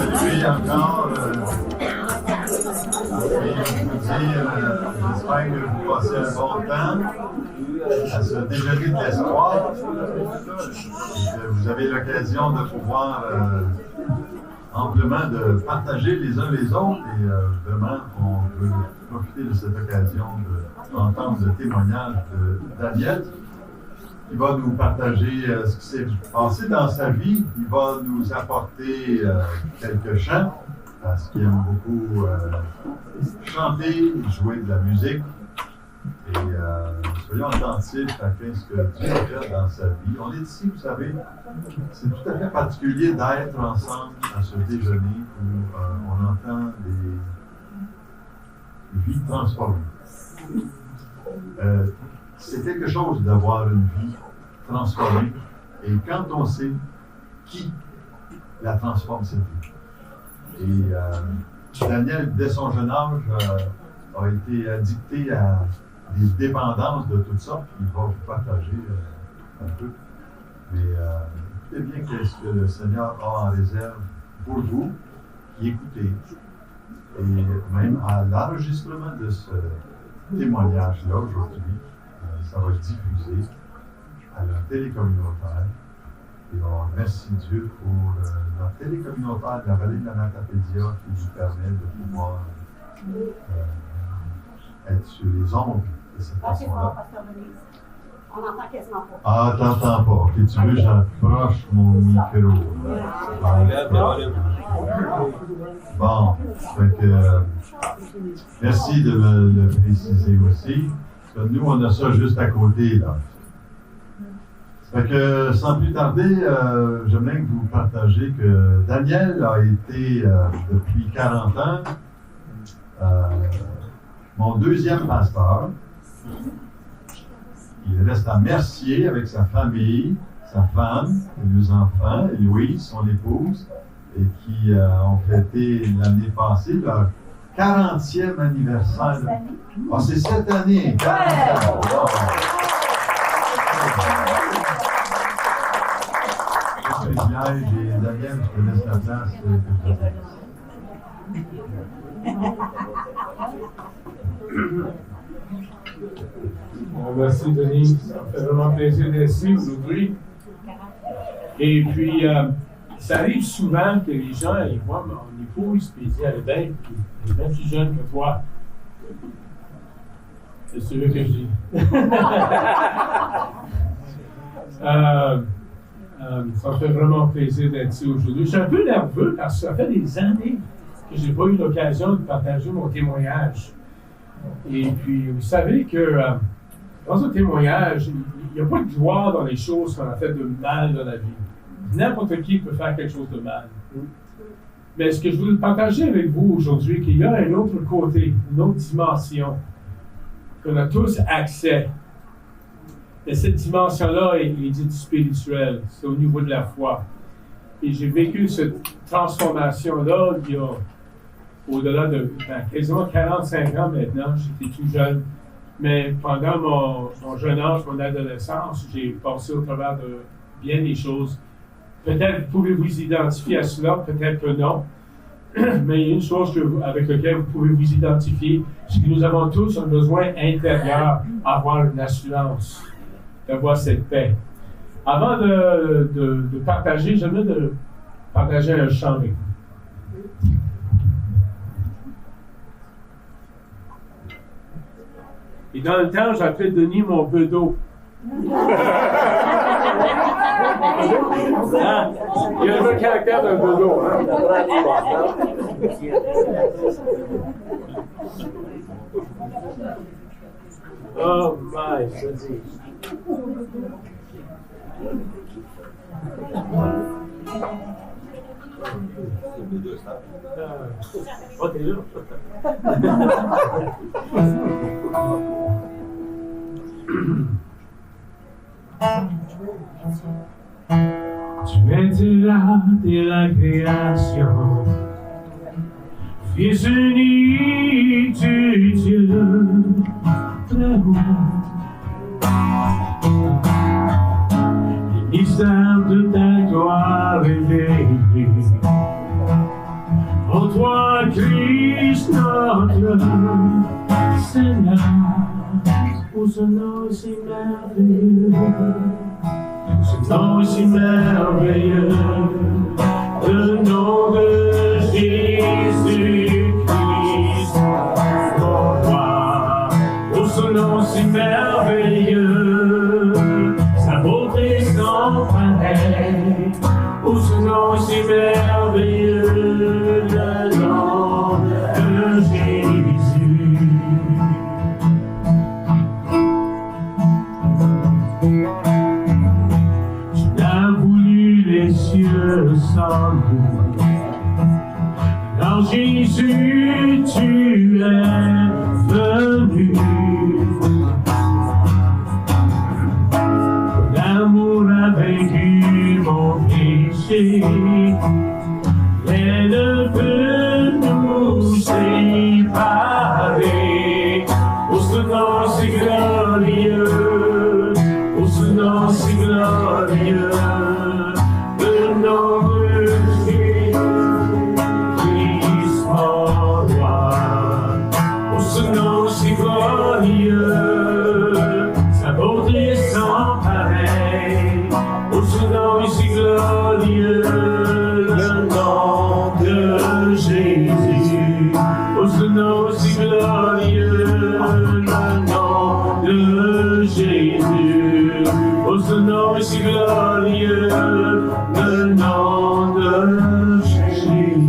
saluer encore. J'espère que vous passez un bon temps à ce déjeuner de l'espoir. Vous avez l'occasion de pouvoir amplement de partager les uns les autres et vraiment on veut profiter de cette occasion d'entendre le témoignage de Daniel. Il va nous partager ce qui s'est passé dans sa vie. Il va nous apporter quelques chants, parce qu'il aime beaucoup chanter, jouer de la musique. Et soyons attentifs à ce que Dieu a fait dans sa vie. On est ici, vous savez, c'est tout à fait particulier d'être ensemble à ce déjeuner où on entend des vies transformées. C'est quelque chose d'avoir une vie transformée. Et quand on sait qui la transforme, cette vie. Et Daniel, dès son jeune âge, a été addicté à des dépendances de toutes sortes. Il va vous partager un peu. Mais écoutez bien qu'est-ce que le Seigneur a en réserve pour vous qui écoutez. Et même à l'enregistrement de ce témoignage-là aujourd'hui, ça va être diffusé à la télé communautaire. Et on remercie Dieu pour la télé communautaire de la vallée de la Matapédia qui nous permet de pouvoir être sur les ondes de cette façon-là. On n'entend quasiment pas. Ah, t'entends pas. Ok, tu veux, j'approche mon micro. Bon, donc, merci de me le préciser aussi. Parce que nous, on a ça juste à côté, là. Fait que, sans plus tarder, j'aimerais que vous partagiez que Daniel a été, depuis 40 ans, mon deuxième pasteur. Il reste à Mercier avec sa famille, sa femme, et deux enfants, et Louise, son épouse, et qui ont fêté l'année passée leur 40e anniversaire. Ah, c'est cette année, 40 ans! Wow. Et Daniel, je te laisse la place. Merci Denis, ça me fait vraiment plaisir d'être ici aujourd'hui. Et puis, ça arrive souvent que les gens ils voient mon épouse et ils disent elle est bien plus jeune que toi. C'est ce que je dis. Ça me fait vraiment plaisir d'être ici aujourd'hui. Je suis un peu nerveux parce que ça fait des années que je n'ai pas eu l'occasion de partager mon témoignage. Et puis, vous savez que dans un témoignage, il n'y a pas de gloire dans les choses qu'on a fait de mal dans la vie. N'importe qui peut faire quelque chose de mal. Mais ce que je voulais partager avec vous aujourd'hui, qu'il y a un autre côté, une autre dimension, qu'on a tous accès. Et cette dimension-là est dite spirituelle, c'est au niveau de la foi. Et j'ai vécu cette transformation-là il y a au-delà de quasiment 45 ans maintenant, j'étais tout jeune. Mais pendant mon jeune âge, mon adolescence, j'ai passé au travers de bien des choses. Peut-être pouvez-vous vous identifier à cela, peut-être que non. Mais il y a une chose avec laquelle vous pouvez vous identifier, c'est que nous avons tous un besoin intérieur d'avoir une assurance, d'avoir cette paix. Avant de partager, j'aimerais partager un chant avec vous. Et dans le temps, j'appelais Denis mon bedeau. Il y a le caractère d'un bedeau. Hein? Oh my, vas-y. Oh, t'es là. Tu étais là dès la création, Fils unique du Dieu très haut. Les mystères de ta gloire révélés Christ notre Seigneur, pour ce nom si merveilleux, ce nom si merveilleux, le nom de Jésus-Christ, mon roi, pour ce nom si merveilleux, sa beauté sans pareil, pour ce nom si merveilleux, le nom de Jésus. Tu as voulu les cieux sans nous. Dans Jésus, tu es venu. L'amour a vaincu mon péché. Elle ne peut nous séparer. Pour ce nom si glorieux, pour ce nom si glorieux, le nom de Jésus-Christ, mon roi. Pour ce nom si glorieux, sa beauté sans pareil. Pour ce nom si glorieux, le nom de Jésus. Pour ce nom si glorieux, le nom de Jésus. Pour ce nom si glorieux, le nom de Jésus.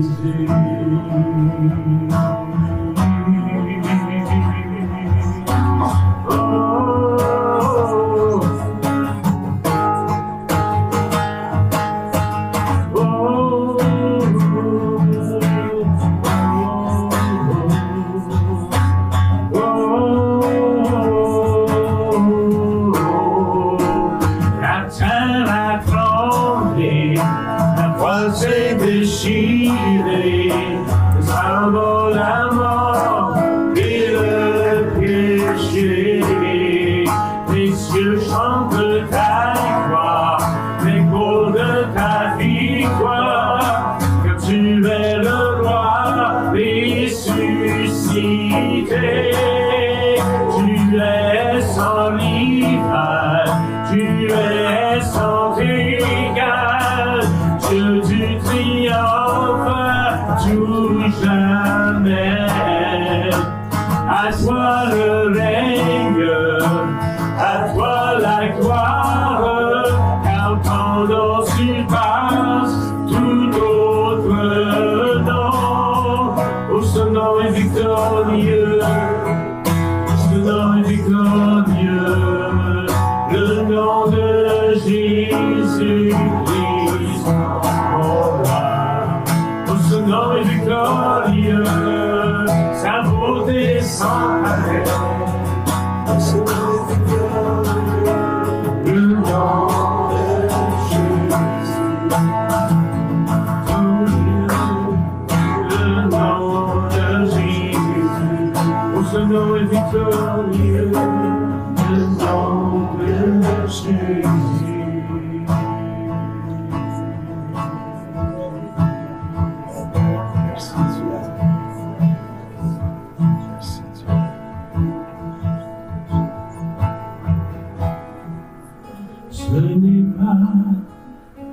Ce n'est pas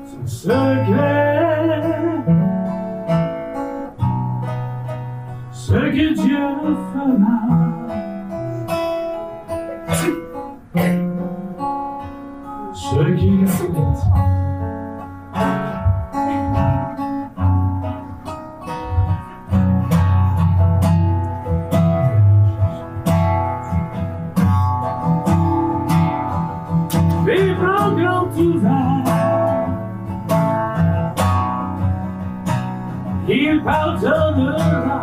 son secret, ce que Dieu fera. Ce qu'il a fait. Il pardonnera.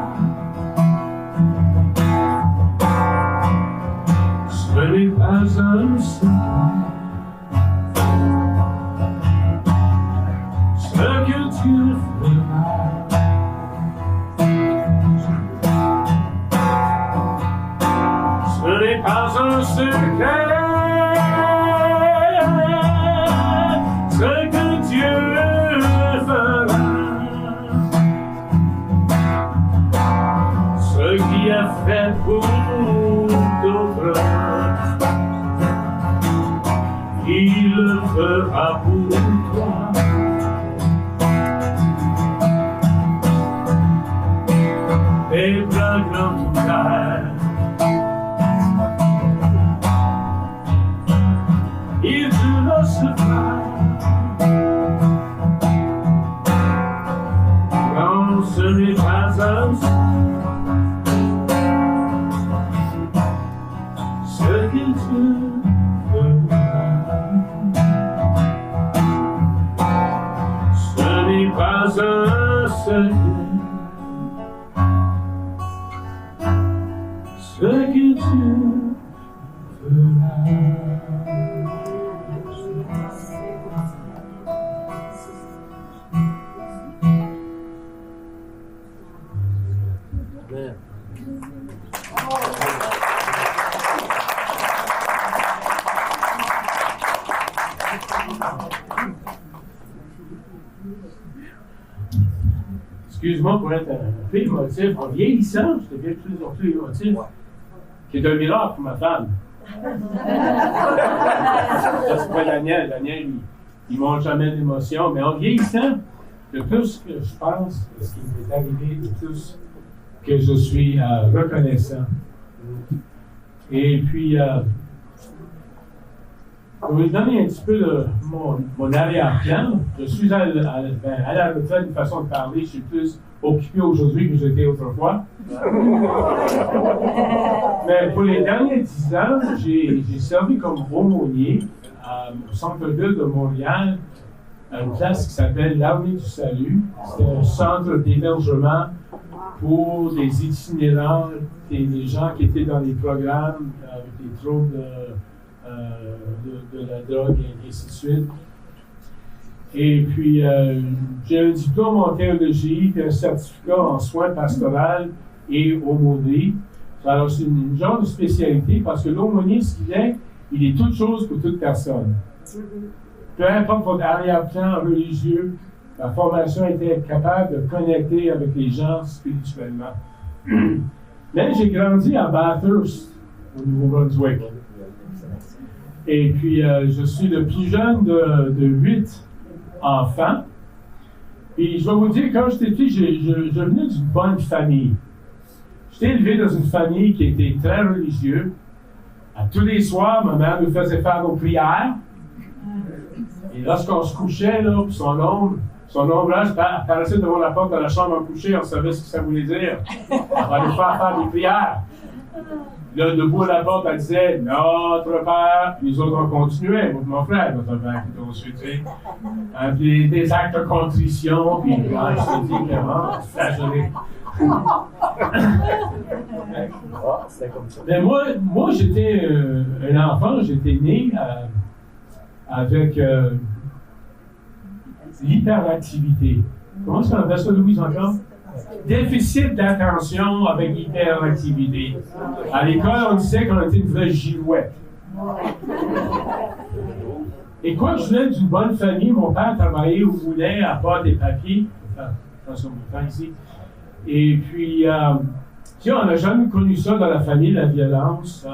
Ce n'est pas un secret. Ce que Dieu fera. Ce n'est pas un secret. Ce que Dieu fera. a fait pour d'autres, il le fera pour toi. Les bras grands ouverts, il te recevra. Non, ce n'est pas un ce qu'il te fera. Ce n'est pas un secret. Ce que Dieu fera. Amen. Excuse-moi pour être un peu émotif. En vieillissant, je deviens de plus en plus émotif. Qui est un miracle pour ma femme. C'est pas Daniel. Daniel, il montre jamais d'émotion. Mais en vieillissant, le plus que je pense, ce qui m'est arrivé, le plus que je suis reconnaissant. Et puis, pour vous donner un petit peu de mon arrière-plan, je suis à la retraite, une façon de parler, je suis plus occupé aujourd'hui que j'étais autrefois. Mais pour les derniers 10 ans, j'ai servi comme aumônier au centre-ville de Montréal, à une place qui s'appelle l'Armée du Salut. C'est un centre d'hébergement pour des itinérants et des gens qui étaient dans des programmes avec des troubles de la drogue et ainsi de suite. Et puis, j'ai un diplôme en théologie et un certificat en soins pastoraux et aumônerie. Alors, c'est une genre de spécialité parce que l'aumônier, ce qu'il est, il est toute chose pour toute personne. Peu importe votre arrière-plan religieux, la formation était capable de connecter avec les gens spirituellement. Mais j'ai grandi à Bathurst, au Nouveau-Brunswick. Et puis, je suis le plus jeune de 8 enfants. Et je vais vous dire, quand j'étais petit, je venais d'une bonne famille. J'étais élevé dans une famille qui était très religieuse. Tous les soirs, ma mère nous faisait faire nos prières. Et lorsqu'on se couchait, là, puis son ombrage apparaissait devant la porte de la chambre à coucher, on savait ce que ça voulait dire. On va aller faire des prières. Là, debout à la porte, elle disait « Notre Père », puis les autres ont continué, mon frère, notre Père, qui était au-dessus, tu sais. Puis des actes de contrition, puis je te dis vraiment, flageoler. Mais moi j'étais un enfant, j'étais né avec l'hyperactivité. Comment est-ce qu'on appelle ça, Louise, encore? Déficit d'attention avec hyperactivité. À l'école, on disait qu'on était une vraie girouette. Et quoi, je venais d'une bonne famille, mon père travaillait au Moulin à part des papiers. Attention, mon père ici. Et puis, on n'a jamais connu ça dans la famille, la violence.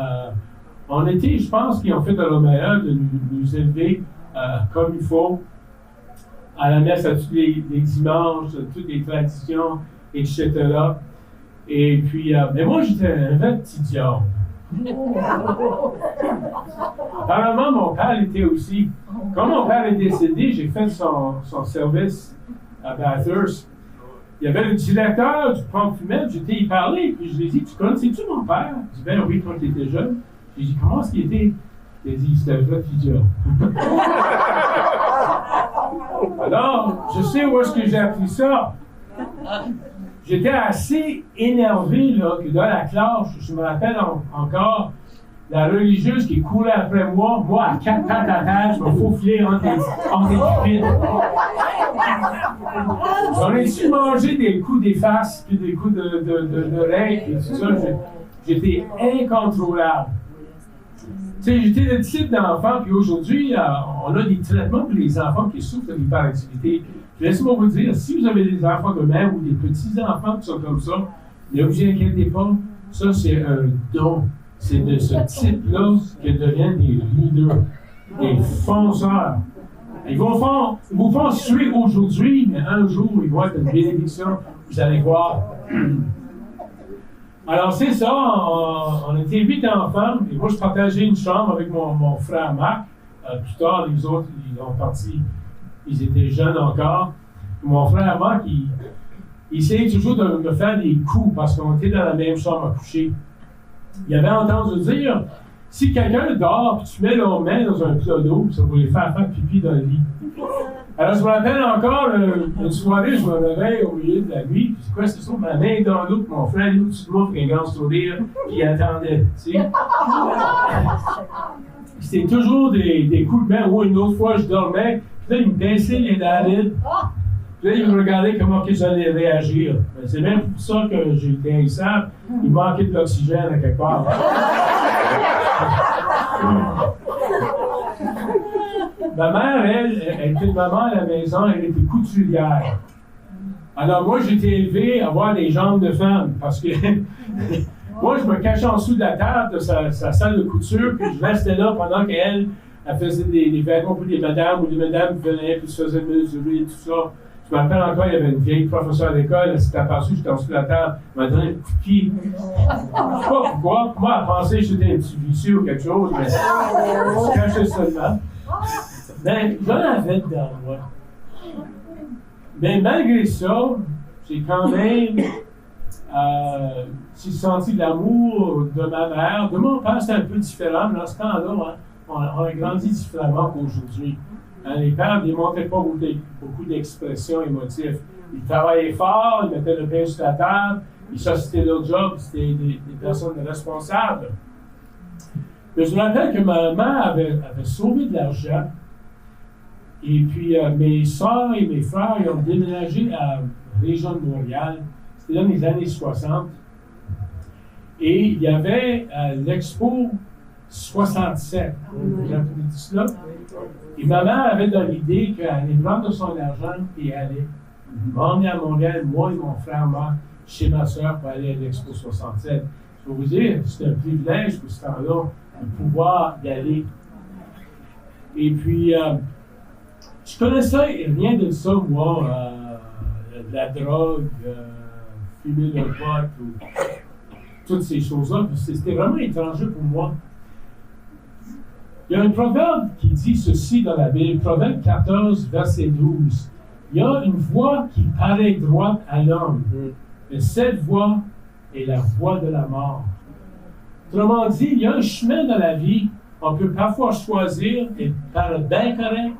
On était, je pense, qu'ils ont fait de leur meilleur de nous élever comme il faut, à la messe à tous les dimanches, toutes les traditions, etc. Et puis, mais moi, j'étais un vrai petit diable. Apparemment, mon père était aussi. Quand mon père est décédé, j'ai fait son service à Bathurst. Il y avait le directeur du Pompe Fumette, j'étais y parler, puis je lui ai dit, tu connais-tu mon père? Il dit, ben oui, quand tu étais jeune. J'ai dit, comment est-ce qu'il était? Il a dit, c'était un vrai petit diable. Alors, je sais où est-ce que j'ai appris ça. J'étais assez énervé, là, que dans la classe, je me rappelle encore, la religieuse qui courait après moi à 4 pattes à terre, je me faufilais entre les pupitres. J'en ai-tu mangé des coups des faces, puis des coups d'oreilles, et tout ça. J'étais incontrôlable. Tu sais, j'étais le type d'enfant, puis aujourd'hui, on a des traitements pour les enfants qui souffrent de l'hyperactivité. Laissez-moi vous dire, si vous avez des enfants de même ou des petits-enfants qui sont comme ça, ne vous inquiétez pas, Ça, c'est un don. C'est de ce type-là que deviennent des leaders, des fonceurs. Ils vous font suer aujourd'hui, mais un jour, ils vont être une bénédiction. Vous allez voir. Alors, c'est ça. On était 8 enfants. Et moi, je partageais une chambre avec mon frère Marc. Plus tard, les autres, ils ont parti. Ils étaient jeunes encore. Mon frère Marc, il essayait toujours de me faire des coups parce qu'on était dans la même chambre à coucher. Il avait entendu dire, si quelqu'un dort et tu mets leurs mains dans un plat d'eau, ça va les faire pipi dans le lit. Alors, je me rappelle encore, une soirée, je me réveille au milieu de la nuit, puis c'est quoi, c'est ça, ma main est dans l'eau, puis mon frère est au-dessus de moi, puis un grand sourire, puis il attendait, tu sais. C'était toujours des coups de main, ou une autre fois, je dormais, puis là, il me baissait les narines. Puis là, il me regardait comment que j'allais réagir. Ben, c'est même pour ça que j'ai été haïssable. Il manquait de l'oxygène à quelque part. Ma mère, elle était maman à la maison, elle était couturière. Alors moi, j'étais élevé à avoir des jambes de femme, parce que moi, je me cachais en dessous de la table de sa salle de couture, puis je restais là pendant qu'elle faisait des vêtements pour des madames, ou les madames venaient, puis se faisaient mesurer et tout ça. Je me rappelle encore, il y avait une vieille professeure d'école, elle s'était aperçue, j'étais en dessous de la table, elle m'a donné un coup de pied. Je ne sais pas pourquoi, moi, elle pensait que j'étais un petit vicieux ou quelque chose, mais je cachais seulement. Mais j'en avais dedans, moi. Mais malgré ça, j'ai quand même senti l'amour de ma mère. De mon père, c'était un peu différent, mais dans ce temps-là, hein, on a grandi différemment qu'aujourd'hui. Hein, les pères ne démontraient pas beaucoup d'expressions émotives. Ils travaillaient fort, ils mettaient le pain sur la table, et ça, c'était leur job, c'était des personnes responsables. Mais je me rappelle que ma mère avait sauvé de l'argent. Et puis, mes soeurs et mes frères ils ont déménagé à la région de Montréal. C'était dans les années 60. Et il y avait l'Expo 67. J'ai appris cela. Et ma mère avait dans l'idée qu'elle allait prendre son argent et aller m'emmener à Montréal, moi et mon frère Marc, chez ma soeur pour aller à l'Expo 67. Je peux vous dire, c'était un privilège pour ce temps-là de pouvoir y aller. Et puis, je connaissais rien de ça, moi, de la drogue, fumer le pot, ou toutes ces choses-là. C'était vraiment étranger pour moi. Il y a un proverbe qui dit ceci dans la Bible, Proverbe 14, verset 12. Il y a une voie qui paraît droite à l'homme, mais cette voie est la voie de la mort. Autrement dit, il y a un chemin dans la vie, on peut parfois choisir, et paraît bien correct,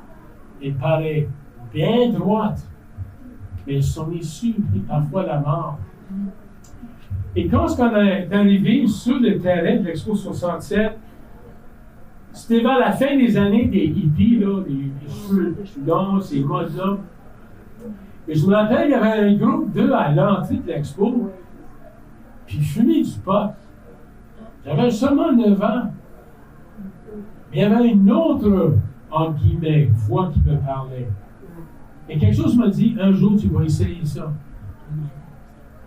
et paraît bien droite, mais son issue est parfois la mort. Et quand on est arrivé sur le terrain de l'Expo 67, c'était vers la fin des années des hippies, là, les cheveux longs, ces modes-là. Mais je me rappelle, il y avait un groupe d'eux à l'entrée de l'Expo, puis ils fumaient du pot. J'avais seulement 9 ans. Mais il y avait une autre, entre guillemets, voix qui me parlait. Et quelque chose m'a dit, un jour, tu vas essayer ça.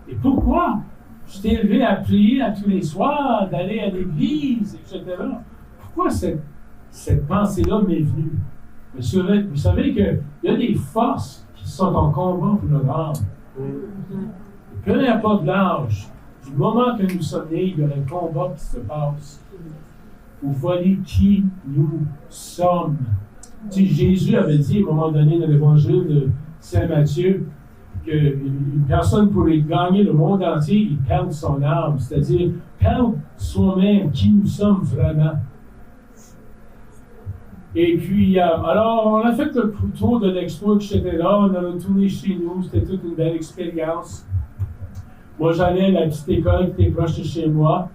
Et pourquoi? Je t'ai élevé à prier à tous les soirs, d'aller à l'église, etc. Pourquoi cette pensée-là m'est venue? Vous savez qu'il y a des forces qui sont en combat pour notre âme. Peu importe l'âge, du moment que nous sommes nés, il y a un combat qui se passe. Vous voyez qui nous sommes. Tu sais, Jésus avait dit à un moment donné dans l'évangile de Saint Matthieu qu'une personne pourrait gagner le monde entier et perdre son âme, c'est-à-dire perdre soi-même, qui nous sommes vraiment. Et puis, alors, on a fait le tour de l'expo, etc. On a retourné chez nous, c'était toute une belle expérience. Moi, j'allais à la petite école qui était proche de chez moi.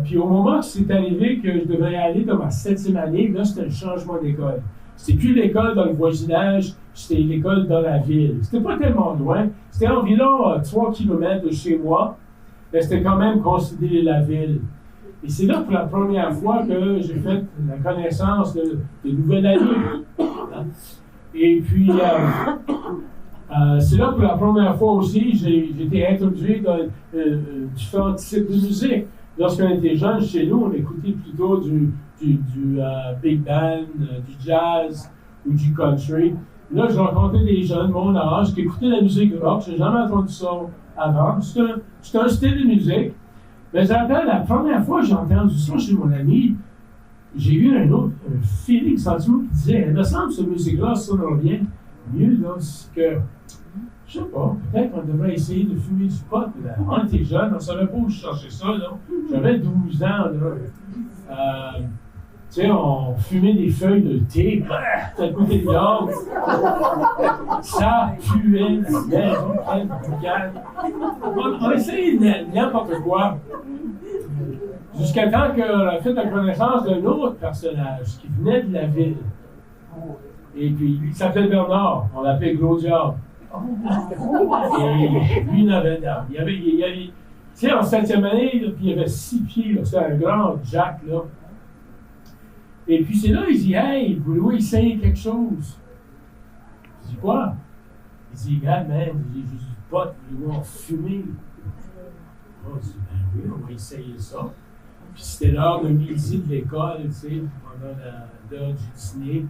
Puis au moment que c'est arrivé que je devais aller dans ma 7e année, là, c'était le changement d'école. C'était plus l'école dans le voisinage, c'était l'école dans la ville. C'était pas tellement loin. C'était environ 3 km de chez moi, mais c'était quand même considéré la ville. Et c'est là pour la première fois que j'ai fait la connaissance de nouvelles amies. Et puis, C'est là pour la première fois aussi, j'ai été introduit dans différents types de musique. Lorsqu'on était jeune, chez nous, on écoutait plutôt du big band, du jazz ou du country. Là, je rencontrais des jeunes de mon âge qui écoutaient la musique rock. Je n'ai jamais entendu ça avant. C'est un style de musique. Mais je me rappelle, la première fois que j'ai entendu ça chez mon ami, j'ai eu un feeling, sentiment qui disait, il me semble que cette musique-là sonnerait bien mieux que, je sais pas, peut-être qu'on devrait essayer de fumer du pot. Là. On était jeunes, on ne savait pas où je cherchais ça. Là. J'avais 12 ans. Là. Tu sais, on fumait des feuilles de thé, ça coûtait de l'ordre. Ça puait, la maison pleine de boucanes. On essayait n'importe quoi. Jusqu'à temps qu'on a fait la connaissance d'un autre personnage qui venait de la ville. Et puis, il s'appelait Bernard, on l'appelait Gros Diable. Et lui, il n'avait pas. Il y avait, tu sais, en 7e année, là, puis il avait 6 pieds, c'était un grand Jack, là. Et puis c'est là, il dit, hey, voulez-vous essayer quelque chose? Je dis, quoi? Il dit, regarde, man, j'ai juste du pot, voulez-vous en fumer? Oh, je dis, ben oui, on va essayer ça. Puis c'était l'heure de midi de l'école, tu sais, pendant l'heure du dîner.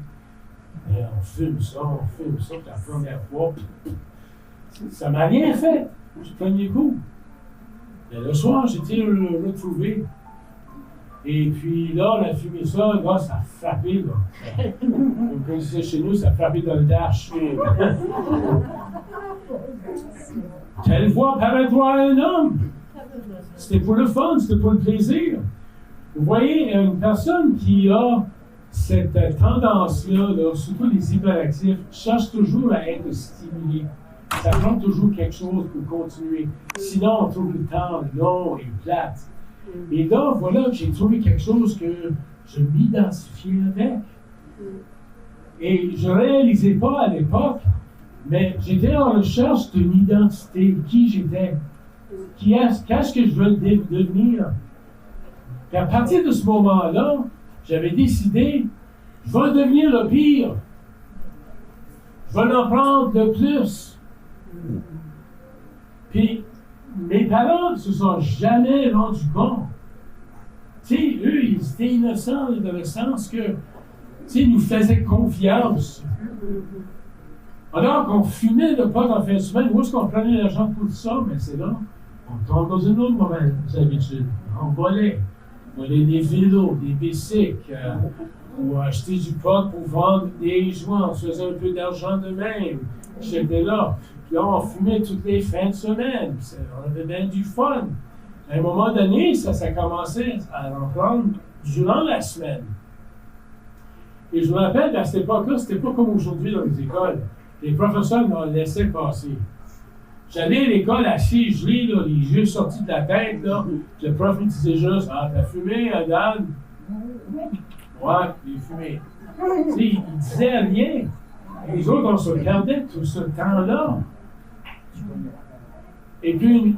Et on fume ça, puis la première fois, ça m'a rien fait. Du premier coup. Mais le soir, j'étais retrouvé. Et puis là, on a fumé ça, là, ça a frappé, là. Comme on disait chez nous, ça a frappé dans le dash. Quelle voix paraît-toi un homme? C'était pour le fun, c'était pour le plaisir. Vous voyez, une personne qui a cette tendance-là, là, surtout les hyperactifs, cherche toujours à être stimulé. Ça prend toujours quelque chose pour continuer. Sinon, on trouve le temps long et plate. Et là, voilà, j'ai trouvé quelque chose que je m'identifiais avec. Et je ne réalisais pas à l'époque, mais j'étais en recherche d'une identité, qui j'étais, qu'est-ce que je veux devenir. Et à partir de ce moment-là, j'avais décidé, je vais devenir le pire. Je vais en prendre le plus. Puis, mes parents ne se sont jamais rendus compte. Tu sais, eux, ils étaient innocents dans le sens que, tu sais, ils nous faisaient confiance. Alors qu'on fumait le pot en fin de semaine, où est-ce qu'on prenait l'argent pour ça? Mais c'est là, on tombe dans une autre mauvaise habitude. On volait des vélos, des bicycles, ou acheter du pot pour vendre des joints. On se faisait un peu d'argent de même. J'étais là. Puis là, on fumait toutes les fins de semaine. On avait bien du fun. À un moment donné, ça commençait à en prendre durant la semaine. Et je me rappelle, à cette époque-là, c'était pas comme aujourd'hui dans les écoles. Les professeurs nous laissaient passer. J'allais à l'école assis, gelé, là, les yeux sortis de la tête, là. Le prof me disait juste, ah, t'as fumé, Dan? Ouais, j'ai fumé. Tu sais, il disait rien. Et les autres, on se regardait tout ce temps-là. Et puis,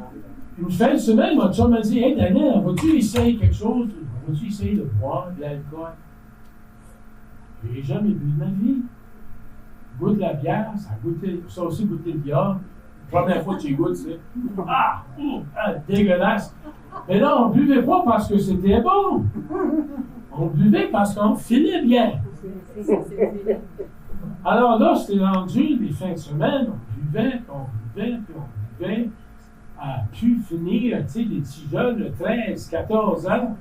une fin de semaine, mon chum m'a dit, hey, Daniel, vas-tu essayer quelque chose? Vas-tu essayer de boire de l'alcool? J'ai jamais bu de ma vie. Goûte la bière, ça aussi goûter le bière. Première fois que tu goûtes, c'est dégueulasse. Mais là, on ne buvait pas parce que c'était bon. On buvait parce qu'on filait bien. Alors là, c'était rendu les fins de semaine, on buvait, à pu finir, tu sais, les petits jeunes de 13, 14 ans.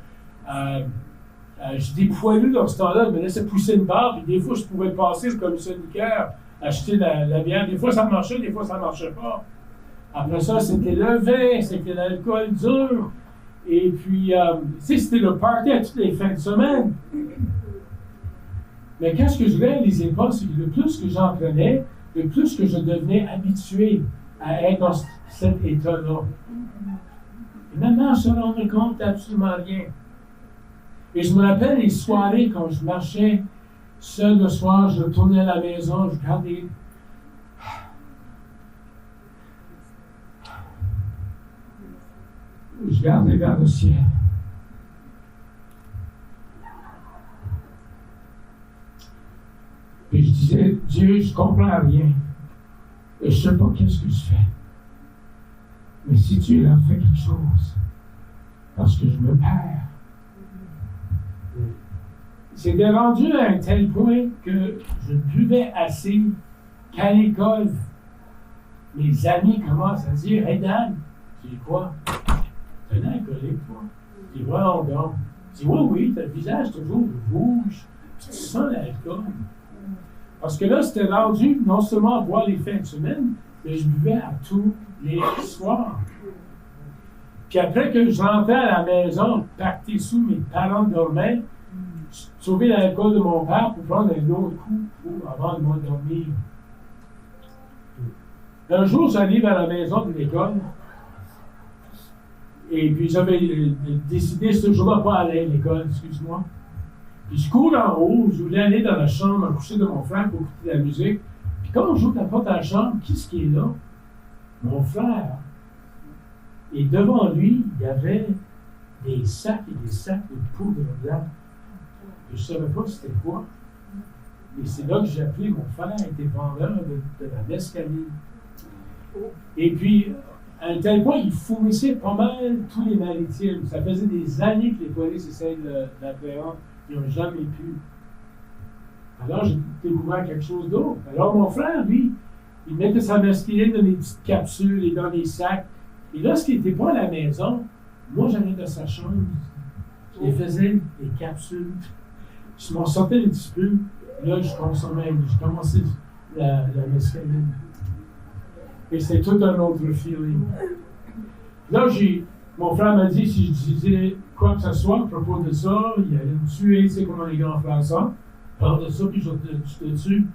J'étais poilu dans ce temps-là, je me laissais pousser une barre, puis des fois, je pouvais passer le commissaire du cœur, acheter la bière. Des fois, ça marchait, des fois, ça ne marchait pas. Après ça, c'était le vin, c'était l'alcool dur. Et puis, tu sais, c'était le party à toutes les fins de semaine. Mais qu'est-ce que je ne réalisais pas, c'est que le plus que j'en prenais, le plus que je devenais habitué à être dans cet état-là. Et maintenant, je me rendais compte d'absolument rien. Et je me rappelle les soirées quand je marchais seul le soir, je retournais à la maison, je regardais. Je regardais vers le ciel. Et je disais, Dieu, je ne comprends rien. Je ne sais pas qu'est-ce que tu fais. Mais si tu leur fais quelque chose, parce que je me perds. C'était rendu à un tel point que je buvais assez qu'à l'école, mes amis commencent à dire « Hey Dan, tu dis quoi? T'es un alcoolique, toi? » Je dis « Ouais, on donc. » Je dis « Oui, t'as le visage toujours rouge, puis tu sens l'alcool. » Parce que là, c'était rendu non seulement à boire les fins de semaine, mais je buvais à tous les soirs. Puis après que je rentrais à la maison, pacté sous mes parents dormaient, je sauvais l'alcool de mon père pour prendre un autre coup avant de m'endormir. Un jour, j'arrive à la maison de l'école, et puis j'avais décidé ce jour-là de pas aller à l'école, excuse-moi. Puis je cours en haut, je voulais aller dans la chambre à coucher de mon frère pour écouter de la musique. Puis quand j'ouvre la porte de la chambre, qui est-ce qui est là? Mon frère. Et devant lui, il y avait des sacs et des sacs de poudre blanc. Et je ne savais pas c'était quoi. Et c'est là que j'ai appris mon frère était vendeur de la mescaline. Et puis, à un tel point, il fournissait pas mal tous les maritimes. Ça faisait des années que les polices essayaient de l'apprendre. Ils n'ont jamais pu. Alors, j'ai découvert quelque chose d'autre. Alors, mon frère, lui, il mettait sa mescaline dans des petites capsules et dans des sacs. Et lorsqu'il n'était pas à la maison, moi, j'allais dans sa chambre. Je les faisais des capsules. Je m'en sortais un petit peu. Là, je commençais la mescaline. Et c'est tout un autre feeling. Là, mon frère m'a dit, si je disais quoi que ce soit à propos de ça, il allait me tuer, tu sais comment les grands frères sont. Parle de ça, puis je te tue.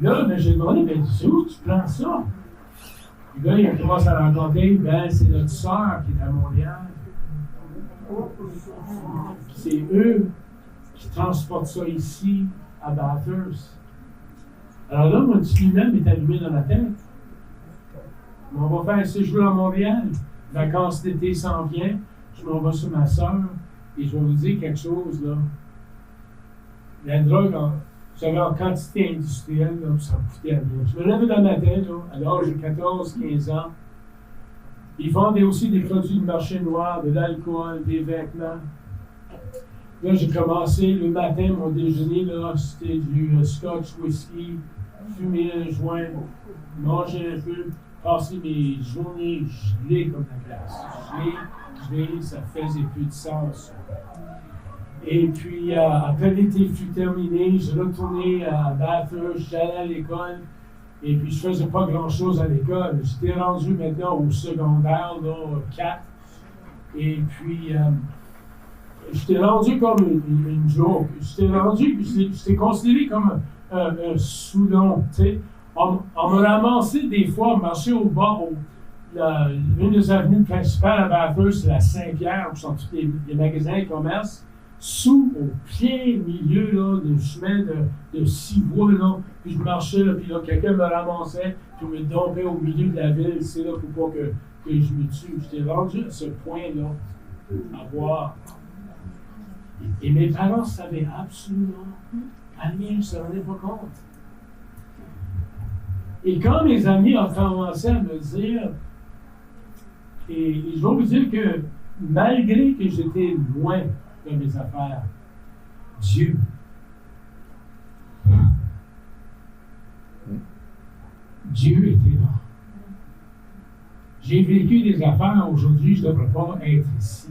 Là, j'ai demandé, c'est où tu prends ça? Puis là, il commence à raconter, c'est notre sœur qui est à Montréal. C'est eux qui transportent ça ici, à Bathurst. Alors là, mon petit lumière m'est allumé dans la tête. On va faire un séjour à Montréal. Vacances d'été s'en vient. Je m'en vais sur ma sœur. Et je vais vous dire quelque chose, là. La drogue, j'avais en quantité industrielle, là, puis ça me coûtait à rien. Je me lève dans ma tête, là, à l'âge de 14-15 ans. Ils vendaient aussi des produits de marché noir, de l'alcool, des vêtements. Là, j'ai commencé le matin, mon déjeuner, là, c'était du scotch whisky, fumer un joint, manger un peu, passer mes journées gelées comme la glace. Gelées, ça faisait plus de sens. Et puis, après l'été fut terminé, je retournais à Bathurst, j'allais à l'école, et puis je faisais pas grand-chose à l'école. J'étais rendu maintenant au secondaire, là, 4, et puis j'étais rendu comme une joke. J'étais considéré comme un soudon, tu sais. On me ramassait des fois, on marchait au bord, une des avenues principales à Bathurst, c'est la Saint-Pierre, où sont tous les magasins et commerces, au plein milieu là, de chemin de 6 voies, là, puis je marchais, là, puis là, quelqu'un me ramassait, puis me dompait au milieu de la ville, c'est là pour pas que je me tue. J'étais rendu à ce point-là, à voir. Et mes parents ne savaient absolument rien, je ne se rendaient pas compte. Et quand mes amis ont commencé à me dire, et je vais vous dire que malgré que j'étais loin de mes affaires, Dieu était là. J'ai vécu des affaires aujourd'hui, je ne devrais pas être ici.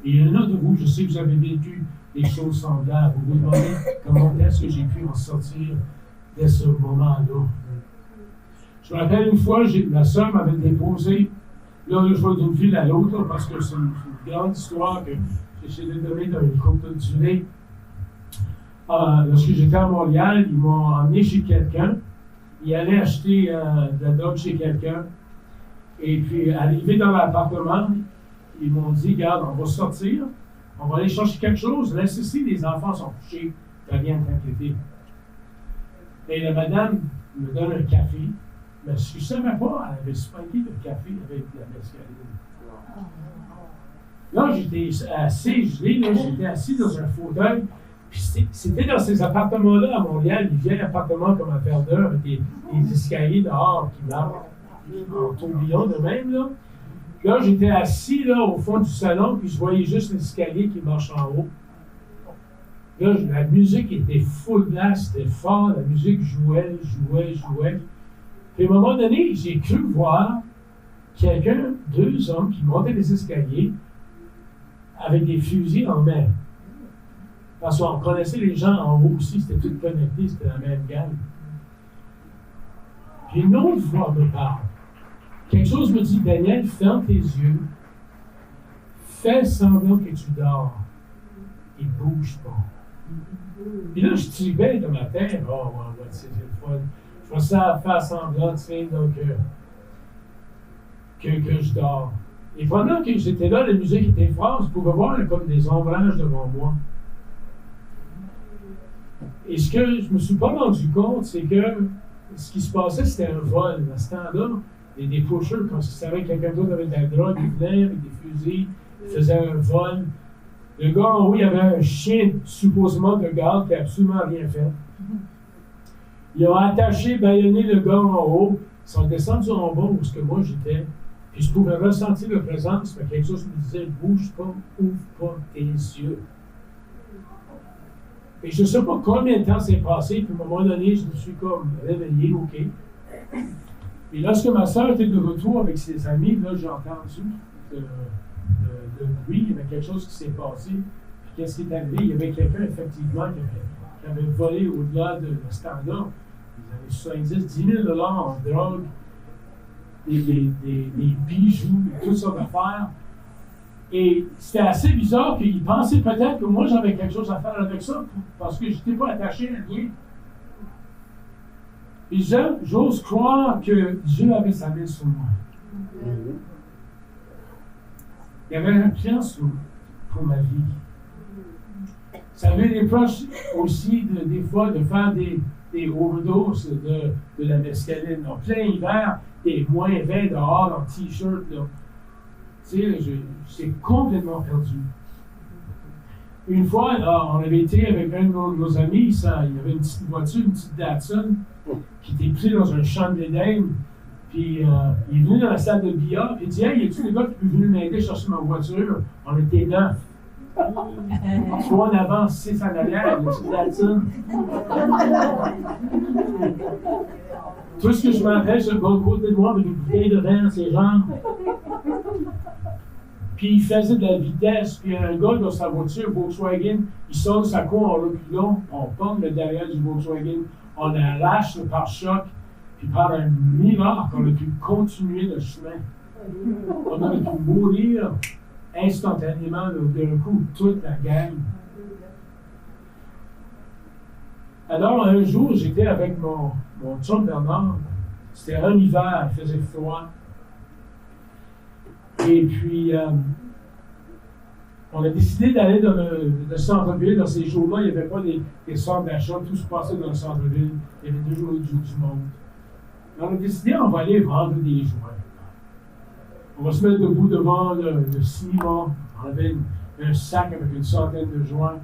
Et il y en a de vous, je sais que vous avez vécu des choses semblables. Vous vous demandez comment est-ce que j'ai pu en sortir de ce moment-là. Je me rappelle une fois, ma soeur m'avait déposé, là, je vais d'une ville à l'autre, parce que c'est une grande histoire que j'essaie de donner dans une courte durée. Lorsque j'étais à Montréal, ils m'ont emmené chez quelqu'un. Ils allaient acheter de la drogue chez quelqu'un. Et puis, arrivé dans l'appartement, ils m'ont dit, regarde, on va sortir, on va aller chercher quelque chose, laisse ici, les enfants sont couchés, t'as rien à t'inquiéter. Et la madame me donne un café, mais ce que je ne savais pas, elle avait spanké le café avec la mescaline. Là, j'étais assez gelé, là, j'étais assis dans un fauteuil, Puis c'était dans ces appartements-là à Montréal, des vieilles appartements comme à Verdun, avec des escaliers dehors qui marchent en tourbillon de même, là. Puis là, j'étais assis là, au fond du salon, puis je voyais juste l'escalier qui marche en haut. Là, la musique était full blast, c'était fort, la musique jouait. Puis à un moment donné, j'ai cru voir quelqu'un, 2 hommes, qui montaient les escaliers avec des fusils en main. Parce qu'on connaissait les gens en haut aussi, c'était tout connecté, c'était la même gang. Puis une autre voix me parle. Quelque chose me dit, Daniel, ferme tes yeux, fais semblant que tu dors et bouge pas. Puis là, je tripais dans ma tête, oh, ouais, c'est le fun. Je vois ça faire semblant, tu sais, donc, que je dors. Et pendant que j'étais là, la musique était forte, je pouvais voir comme des ombrages devant moi. Et ce que je me suis pas rendu compte, c'est que ce qui se passait, c'était un vol. À ce temps-là, des pushers, quand ils savaient que quelqu'un d'autre avait de la drogue, ils venaient avec des fusils, ils faisaient un vol. Le gars en haut, il y avait un chien, supposément de garde, qui n'a absolument rien fait. Ils ont attaché, bâillonné le gars en haut, ils sont descendus en bas où moi j'étais, puis je pouvais ressentir leur présence, mais quelque chose me disait, bouge pas, ouvre pas tes yeux. Et je ne sais pas combien de temps c'est passé, puis à un moment donné, je me suis comme réveillé, OK. Et lorsque ma soeur était de retour avec ses amis, là, j'ai entendu le bruit, il y avait quelque chose qui s'est passé. Puis qu'est-ce qui est arrivé? Il y avait quelqu'un, effectivement, qui avait volé au-delà de le standard. Ils avaient 70, 10 000 $ en drogue, des bijoux, toutes sortes d'affaires. Et c'était assez bizarre qu'ils pensaient peut-être que moi, j'avais quelque chose à faire avec ça, parce que je n'étais pas attaché à rien. Et j'ose croire que Dieu avait sa main sur moi. Il y avait un plan pour ma vie. Ça avait des proches aussi, des fois, de faire des overdoses de la mescaline. En plein hiver, des moins 20 dehors en t-shirt. Là. Tu sais, j'étais complètement perdu. Une fois, là, on avait été avec un de nos amis, il y avait une petite voiture, une petite Datsun, qui était prise dans un champ de l'Éden. Puis il est venu dans la salle de billard, puis il dit, hey, y a-tu des gars qui peuvent venir m'aider à chercher ma voiture? On était 9. 3 en avant, 6 en arrière, une petite Datsun. Tout ce que je me rappelle, c'est le bon côté de moi avec une bouteille de vin dans ses jambes. Puis il faisait de la vitesse, puis un gars dans sa voiture, Volkswagen, il sort de sa cour en reculant, on pomme le derrière du Volkswagen, on lâche le pare-choc, puis par un miracle, on a pu continuer le chemin. On aurait pu mourir instantanément d'un coup, toute la gang. Alors un jour, j'étais avec mon chum Bernard, c'était un hiver, il faisait froid. Et puis, on a décidé d'aller dans le centre-ville. Dans ces jours-là, il n'y avait pas des centres d'achat. Tout se passait dans le centre-ville. Il y avait toujours du monde. Alors, on a décidé, on va aller vendre des joints. On va se mettre debout devant le cinéma. On avait un sac avec une centaine de joints.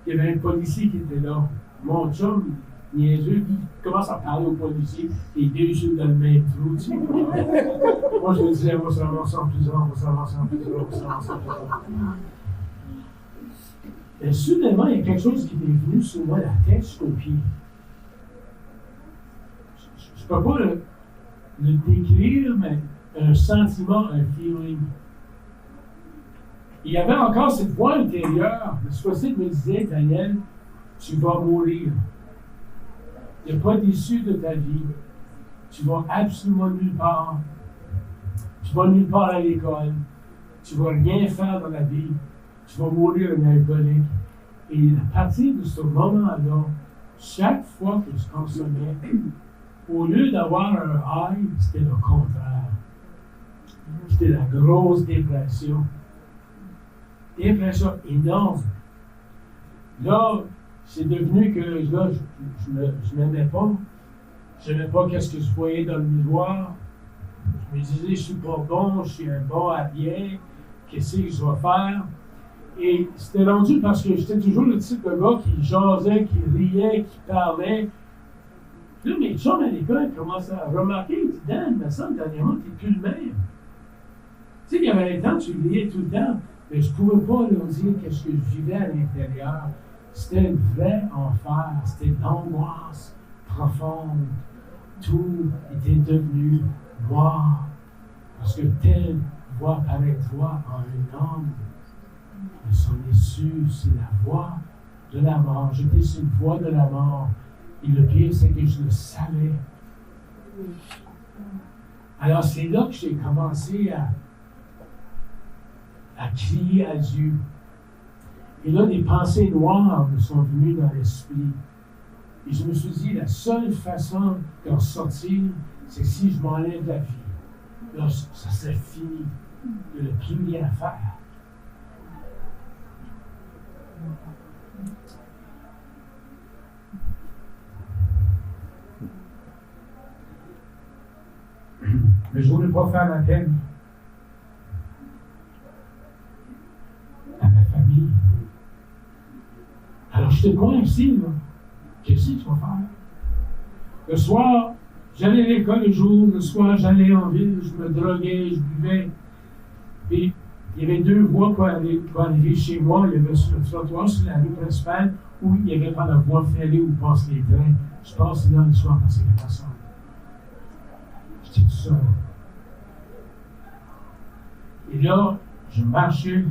Il y avait un policier qui était là. Mon chum, niaiseux, il commence à parler au policier. Les deux yeux dans le même trou. Tu sais. Moi, je me disais, on va s'avancer en prison, on va s'avancer en prison, on va s'avancer en prison. Et soudainement, il y a quelque chose qui est venu sur moi, la tête jusqu'aux pieds. Je ne peux pas le décrire, mais un sentiment, un feeling. Il y avait encore cette voix intérieure, mais ce fois-ci, me disait, Daniel, tu vas mourir. Il n'y a pas d'issue de ta vie. Tu vas absolument nulle part. Tu vas nulle part à l'école. Tu ne vas rien faire dans la vie. Tu vas mourir un alcoolique. Et à partir de ce moment-là, chaque fois que je consommais, au lieu d'avoir un high, c'était le contraire. C'était la grosse dépression. Dépression énorme. Là, c'est devenu que là, je m'aimais pas. Je n'aimais pas qu'est-ce que je voyais dans le miroir. Je me disais, je suis pas bon, je suis un bon à rien. Qu'est-ce que je vais faire? Et c'était rendu parce que j'étais toujours le type de gars qui jasait, qui riait, qui parlait. Là, mes chums à l'école commençaient à remarquer, ils disaient, Dan, il me semble, dernièrement, tu n'es plus le même. Tu sais, il y avait un temps, tu riais tout le temps, mais je ne pouvais pas leur dire qu'est-ce que je vivais à l'intérieur. C'était un vrai enfer, c'était de l'angoisse profonde. Tout était devenu noir, parce que telle voix paraîtra en un homme. Mais son issue, c'est la voix de la mort. J'étais sur une voie de la mort. Et le pire, c'est que je le savais. Alors, c'est là que j'ai commencé à crier à Dieu. Et là, des pensées noires me sont venues dans l'esprit. Et je me suis dit, la seule façon d'en sortir, c'est si je m'enlève la vie. Là, ça serait fini. Il n'y a plus rien à faire. Mais je ne voulais pas faire la peine à ma famille. Alors, je te coincé, là. Qu'est-ce que tu vas faire? Le soir, j'allais à l'école le jour, le soir, j'allais en ville, je me droguais, je buvais. Et il y avait deux voies pour arriver chez moi. Il y avait sur le trottoir, sur la rue principale, où il n'y avait pas la voie ferrée où passent les trains. Je passais là le soir parce qu'il n'y avait personne. J'étais tout seul. Et là, je marchais.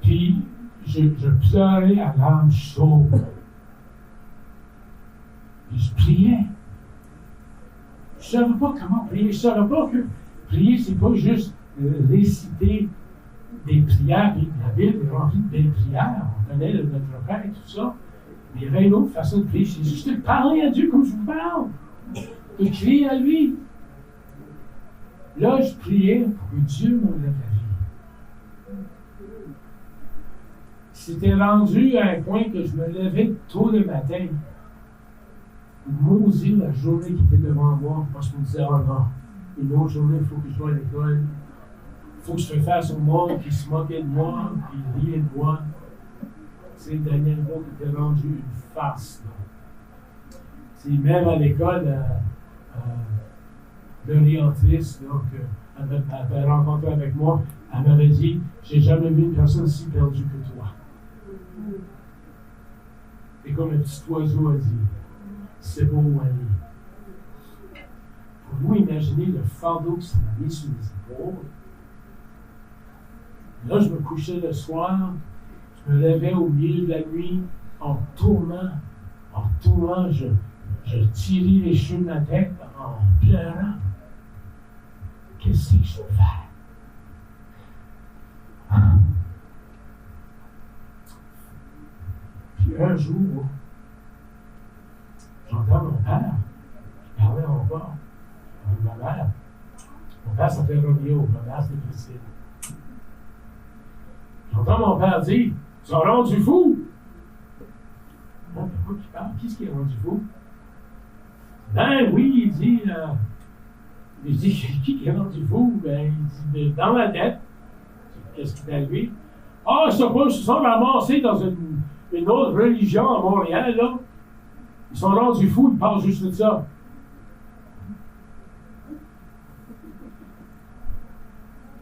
Puis, je pleurais à l'âme chaude. Puis je priais. Je ne savais pas comment prier. Je ne savais pas que prier, c'est pas juste réciter des prières. Puis la Bible est remplie de belles prières. On connaît notre Père et tout ça. Mais il y avait une autre façon de prier. C'est juste de parler à Dieu comme je vous parle. De crier à lui. Là, je priais pour que Dieu m'enlève la vie. C'était rendu à un point que je me levais tôt le matin. Maudit la journée qui était devant moi, parce que je me disais, oh non, une autre journée, il faut que je sois à l'école. Il faut que je fasse face au monde qui se moquait de moi, qui riait de moi. C'est Daniel Roux qui était rendu une farce. C'est même à l'école, l'orientrice, elle m'avait rencontré avec moi, elle m'avait dit, j'ai jamais vu une personne si perdue que toi. Et comme un petit oiseau a dit, c'est beau, Ali. Pour vous imaginer le fardeau que ça m'a mis sur les épaules. Là, je me couchais le soir, je me levais au milieu de la nuit, en tournant, je tirais les cheveux de ma tête en pleurant. Qu'est-ce que je vais faire? Puis un jour, j'entends mon père qui parlait encore avec ma mère. Mon père s'appelait Romeo, ma mère c'était Christine. J'entends mon père dire, « Tu as rendu fou! » Bon, pourquoi il parle? Qui est-ce qui est rendu fou? Ben oui, il dit, qui est rendu fou? Ben, il dit, dans la tête. Qu'est-ce qui est arrivé? Ah, je sais pas, ils se sont ramassés dans une autre religion à Montréal, là. Ils sont rendus fous, ils parlent juste de ça.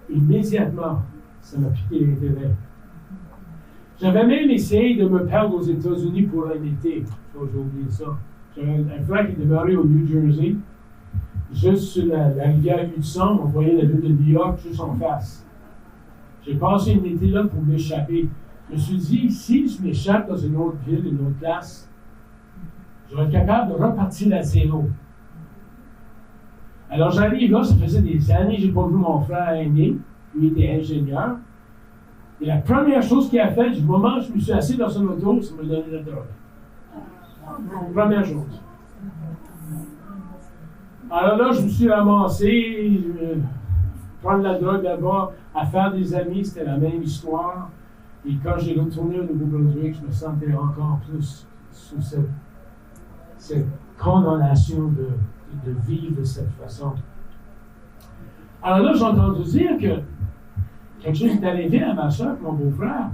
Immédiatement, ça m'a piqué l'intérêt. J'avais même essayé de me perdre aux États-Unis pour un été. J'ai oublié ça. J'avais un frère qui demeurait au New Jersey, juste sur la rivière Hudson. On voyait la ville de New York juste en face. J'ai passé un été là pour m'échapper. Je me suis dit, si je m'échappe dans une autre ville, une autre classe, je vais être capable de repartir à zéro. Alors j'arrive là, ça faisait des années que je n'ai pas vu mon frère aîné. Lui était ingénieur. Et la première chose qu'il a fait, du moment où je me suis assis dans son auto, c'est me donner la drogue. Première chose. Alors là, je me suis ramassé, prendre la drogue là-bas, à faire des amis, c'était la même histoire. Et quand j'ai retourné au Nouveau-Brunswick, je me sentais encore plus sous cette condamnation de vivre de cette façon. Alors là, j'ai entendu dire que quelque chose est arrivé à ma soeur et mon beau-frère.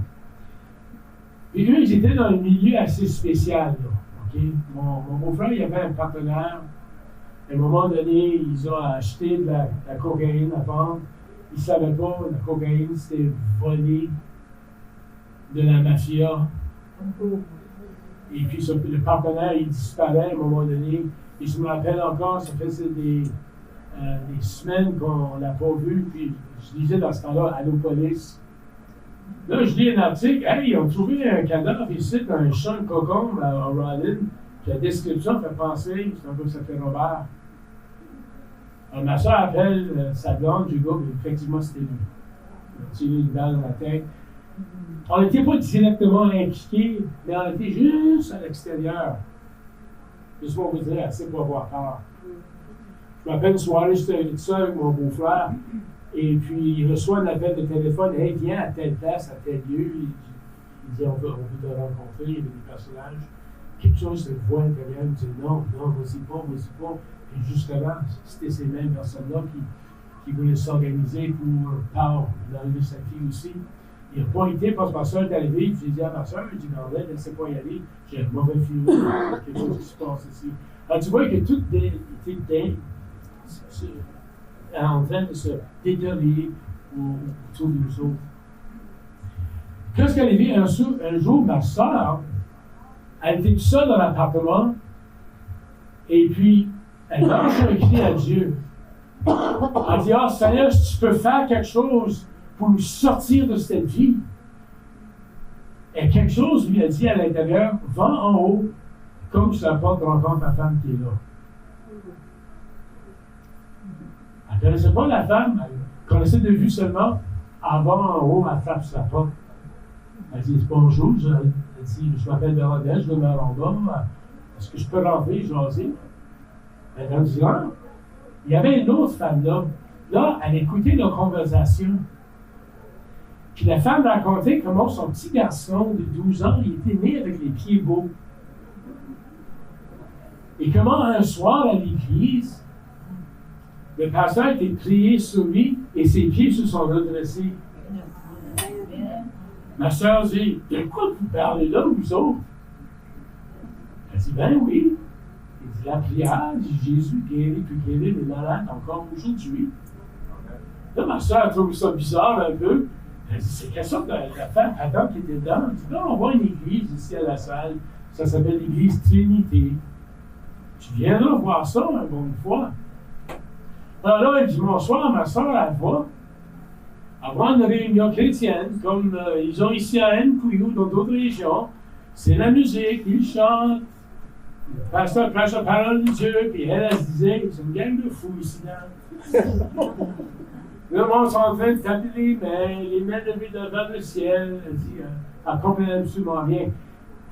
Puis eux, ils étaient dans un milieu assez spécial. Là, okay? Mon beau-frère, il avait un partenaire. À un moment donné, ils ont acheté de la cocaïne à vendre. Ils ne savaient pas, la cocaïne, c'était volé de la mafia. Et puis le partenaire, il disparaît à un moment donné. Et je me rappelle encore, ça faisait des semaines qu'on ne l'a pas vu. Puis je lisais dans ce temps-là, Allopolis. Là, je lis un article. Hey, ils ont trouvé un cadavre ici dans un champ de cocombe à Raleigh. Puis la description fait penser, c'est un peu ça fait Robert. Alors, ma soeur appelle sa blonde, du gars, effectivement, c'était lui. Il a tiré une balle dans la tête. On n'était pas directement impliqués, mais on était juste à l'extérieur. Juste pour vous dire, assez pour avoir peur. Je me rappelle une soirée, j'étais seul avec mon beau-frère, et puis il reçoit un appel de téléphone. Hey, viens à telle place, à tel lieu. Il dit, on veut te rencontrer. Il y avait des personnages. Quelque chose se voit à l'intérieur. Il dit, non, vas-y pas. Et justement, c'était ces mêmes personnes-là qui voulaient s'organiser pour d'enlever sa fille aussi. Il n'a pas été parce que ma soeur est arrivée. J'ai dit à ma soeur, j'ai dit, non, elle ne sait pas y aller. J'ai un mauvais feeling. Quelque chose qui se passe ici. Alors, tu vois que tout était en train de se détériorer autour de nous autres. Qu'est-ce qu'elle est arrivé un jour, ma soeur, elle était toute seule dans l'appartement, et puis elle lance un cri à Dieu. Elle dit, Seigneur, si tu peux faire quelque chose pour nous sortir de cette vie. Et quelque chose lui a dit à l'intérieur, va en haut, comme sur la porte rencontre ta femme qui est là. Elle ne connaissait pas la femme, elle connaissait de vue seulement. Elle va en haut, elle frappe sur la porte. Elle dit, bonjour, elle dit, je m'appelle Bernadette, je demeure en bas. Est-ce que je peux rentrer, jaser? Elle dit, non. Il y avait une autre femme là. Là, elle écoutait nos conversations. Puis la femme racontait comment son petit garçon de 12 ans, il était né avec les pieds beaux. Et comment un soir à l'église, le pasteur était prié sur lui et ses pieds se sont redressés. Ma soeur dit, de quoi vous parlez là, vous autres? Elle dit, ben oui. Il dit, la prière, dit Jésus guérit les malades encore aujourd'hui. Là, ma soeur trouve ça bizarre un peu. Elle dit, c'est quelle sorte de femme Adam qui était dedans? Elle dit, là, on voit une église ici à la salle. Ça s'appelle l'église Trinité. Tu viendras voir ça une bonne fois. Alors là, elle dit, bonsoir, ma soeur, elle va. Avant une réunion chrétienne, comme ils ont ici à Nkuyou, dans d'autres régions, c'est la musique, ils chantent. Le pasteur prêche la parole de Dieu, puis elle se disait, c'est une gang de fous ici. Le monde sont en train de taper les mains levées devant le ciel. Elle dit, elle comprend absolument rien.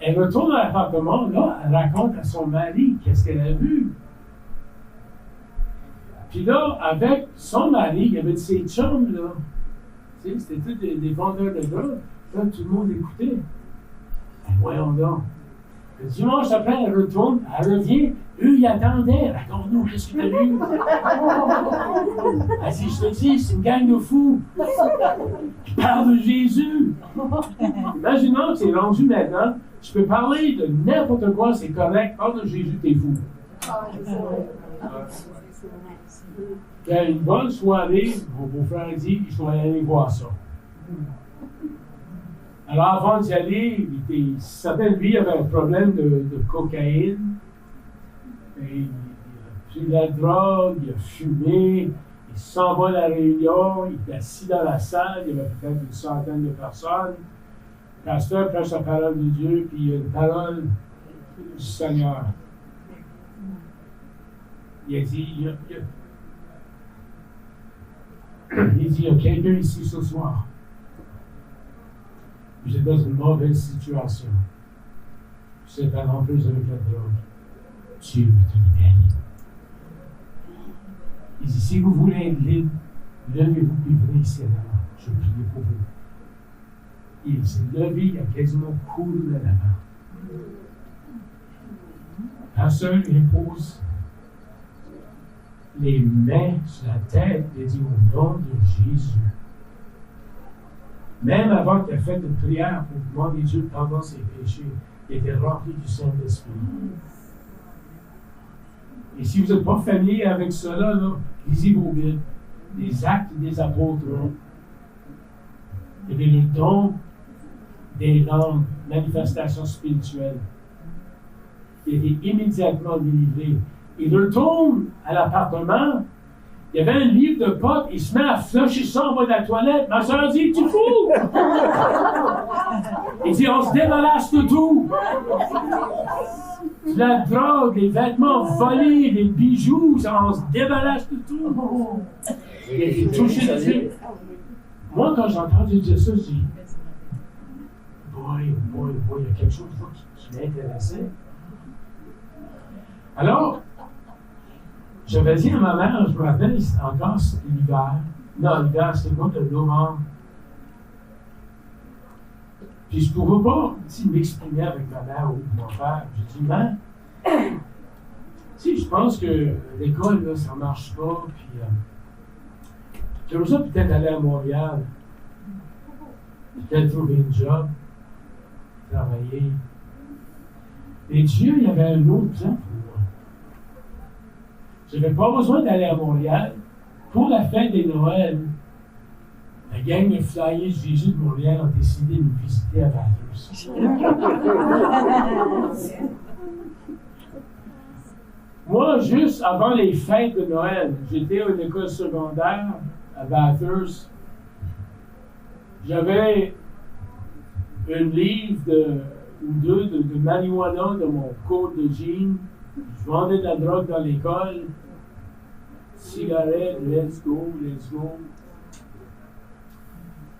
Elle retourne à l'appartement, là, elle raconte à son mari qu'est-ce qu'elle a vu. Puis là, avec son mari, il y avait de ses chums, là. C'était tous des vendeurs de drogue. Là, tout le monde écoutait. Ben, voyons donc. Le dimanche après, elle retourne, elle revient. Eux, ils attendaient. Raconte-nous, qu'est-ce que tu as vu? Elle dit, je te dis, c'est une gang de fous. Qui parlent de Jésus. Imaginons que c'est rendu maintenant. Je peux parler de n'importe quoi, c'est correct. Parle de Jésus, t'es fou. Il y a une bonne soirée, mon beau-frère dit, je dois aller voir ça. Alors, avant d'y aller, lui avait un problème de cocaïne. Et il a pris de la drogue, il a fumé, il s'en va à la réunion, il est assis dans la salle, il y avait peut-être une centaine de personnes. Le pasteur prêche la parole de Dieu, puis il y a une parole du Seigneur. Il a dit, il y a quelqu'un ici ce soir. Vous êtes dans une mauvaise situation. Vous êtes en plus avec la drogue. Dieu te libère. Il dit, si vous voulez être libre, levez-vous et venez ici à l'avant. Je prie pour vous. Il s'est levé, il a quasiment couru de l'avant. Le pasteur lui impose les mains sur la tête et dit au nom de Jésus. Même avant qu'il ait fait une prière pour demander Dieu pardon ses péchés, il était rempli du Saint-Esprit. Et si vous n'êtes pas familier avec cela, là, lisez vos Bibles, les actes des apôtres. Il y avait le don des langues, manifestations spirituelles. Il était immédiatement délivré. Il retourne à l'appartement. Il y avait un livre de potes. Il se met à flusher ça en bas de la toilette. Ma soeur dit, tu fous? Il dit, on se débarrasse de tout. De la drogue, les vêtements volés, les bijoux, on se débarrasse de tout. Il a été touché de Dieu. Moi, quand j'ai entendu dire ça, je dis, boy, il y a quelque chose qui m'intéressait. Alors, j'avais dit à ma mère, je me rappelle encore, c'était l'hiver. Non, l'hiver, c'était le mois de novembre. Puis je ne pouvais pas m'exprimer avec ma mère ou mon père. J'ai dit, mère, je pense que l'école, là, ça ne marche pas. Puis j'aimerais ça peut-être aller à Montréal. Peut-être trouver un job, travailler. Et Dieu, il avait un autre plan pour moi. Je n'avais pas besoin d'aller à Montréal. Pour la fête des Noëls, la gang de flyers Jésus de Montréal ont décidé de me visiter à Bathurst. Moi, juste avant les fêtes de Noël, j'étais à une école secondaire à Bathurst. J'avais un livre ou deux de marijuana dans mon code de jeans. Je vendais de la drogue dans l'école. Cigarettes, let's go.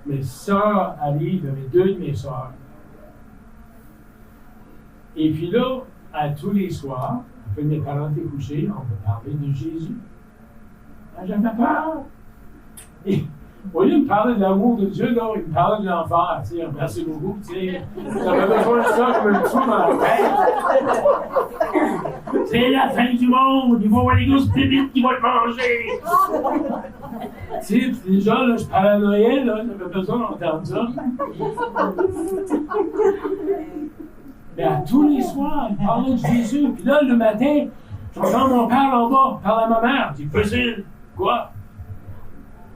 Mes sœurs arrivent, il y avait deux de mes sœurs. Et puis là, à tous les soirs, après mes parents étaient couchés, on me parlait de Jésus. J'avais peur. Et au lieu de me parler de l'amour de Dieu, là, il me parlait de l'enfer. Merci beaucoup. J'avais besoin de ça, je me le trouve dans la tête. C'est la fin du monde. Il va y avoir les grosses pépites qui vont te manger. Déjà, là, je paranoïais, là, j'avais besoin d'entendre ça. Mais à tous les soirs, il parlait de Jésus. Puis là, le matin, j'entends mon père en bas, parler à ma mère. Je dis, Priscille, quoi?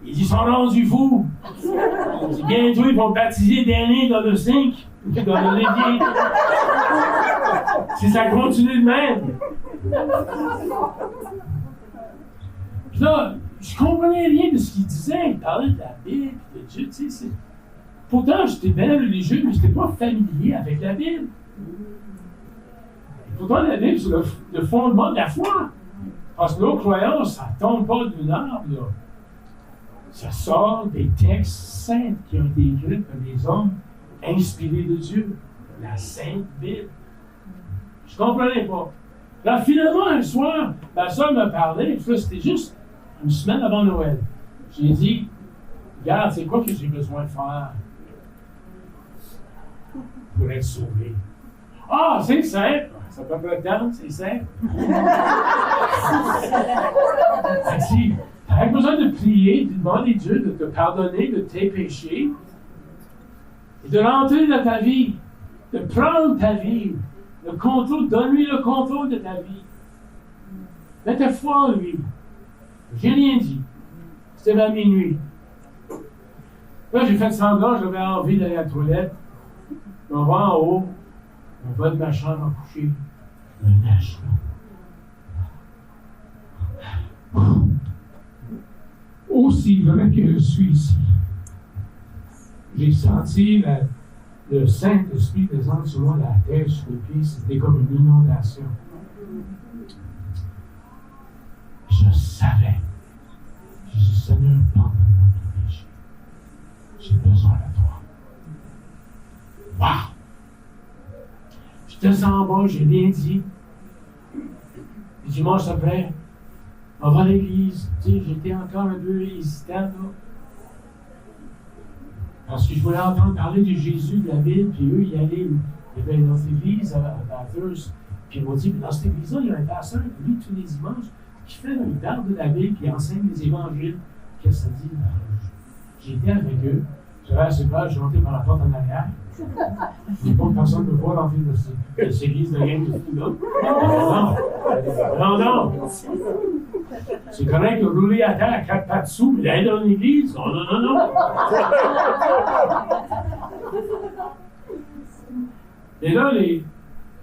Il dit, ils sont rendus fous. Il dit, bientôt, ils vont baptiser Danny dans le sink, dans le l'évier. Si ça continue de même. Puis là, je comprenais rien de ce qu'il disait. Il parlait de la Bible, de Dieu, tu sais. Pourtant, j'étais bien religieux, mais je n'étais pas familier avec la Bible. Et pourtant, la Bible, c'est le fondement de la foi. Parce que nos croyances, ça ne tombe pas d'une arbre, là. Ça sort des textes saints qui ont été écrits par des hommes inspirés de Dieu. La Sainte Bible. Je ne comprenais pas. Là, finalement, un soir, ma soeur me parlait, c'était juste une semaine avant Noël. J'ai dit, regarde, c'est quoi que j'ai besoin de faire pour être sauvé? Ah, c'est simple. Ça peut pas être temps, c'est simple. Elle dit, tu as besoin de prier, de demander à Dieu de te pardonner de tes péchés et de rentrer dans ta vie, de prendre ta vie, le contrôle, donne-lui le contrôle de ta vie. Mets ta foi en lui. J'ai rien dit. C'était vers minuit. Là, j'ai fait semblant, j'avais envie d'aller à la toilette. On va en haut, on va de ma chambre à coucher. Je me lâche là. Aussi vrai que je suis ici, j'ai senti le Saint-Esprit descendre sur moi, la tête, sur les pieds, c'était comme une inondation. Je savais. J'ai dit, Seigneur, pardonne-moi mes péchés. J'ai besoin de toi. Wow! Je descends en bas, j'ai rien dit. Le dimanche après, on va à l'église. Tu sais, j'étais encore un peu hésitant, là. Parce que je voulais entendre parler de Jésus, de la Bible, puis eux, y allaient. Il y avait une autre église à Bathurst. Puis ils m'ont dit, dans cette église-là, il y a un pasteur, lui, tous les dimanches, qui fait un garde de la ville, qui enseigne les évangiles. Qu'est-ce que ça dit? J'ai été avec eux. J'avais assez peur, je suis rentré par la porte en arrière. Il n'y a pas personne ne me voit rentrer de cette église de gang de fous là. Non. C'est correct de rouler à terre à 4 pattes sous, mais d'aller dans l'église? Non. Et là, les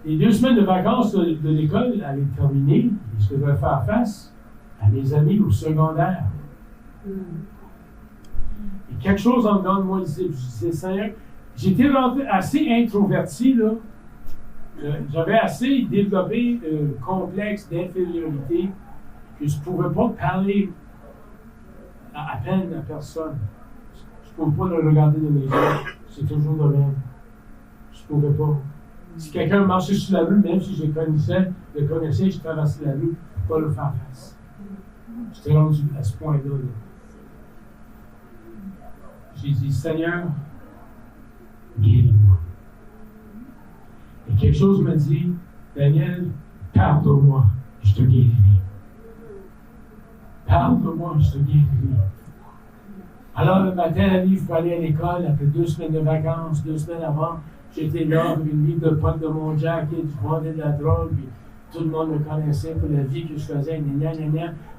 2 semaines de vacances de l'école allaient terminer, et je devais faire face à mes amis au secondaire. Et quelque chose en dedans de moi, je disais, Seigneur, j'étais assez introverti, là. J'avais assez développé un complexe d'infériorité que je ne pouvais pas parler à peine à personne. Je ne pouvais pas le regarder dans les yeux. C'est toujours le même. Je ne pouvais pas. Si quelqu'un marchait sur la rue, même si je le connaissais, je traversais la rue, je ne pouvais pas le faire face. J'étais rendu à ce point-là. Là. J'ai dit, Seigneur, guéris-moi. Et quelque chose m'a dit, Daniel, parle-moi, je te guérirai. Parle-moi, je te guérirai. Alors le matin, la livre pour aller à l'école, après 2 semaines de vacances, 2 semaines avant, j'étais là avec une livre de potes de mon jacket, je vendais de la drogue, puis tout le monde me connaissait pour la vie que je faisais, gna.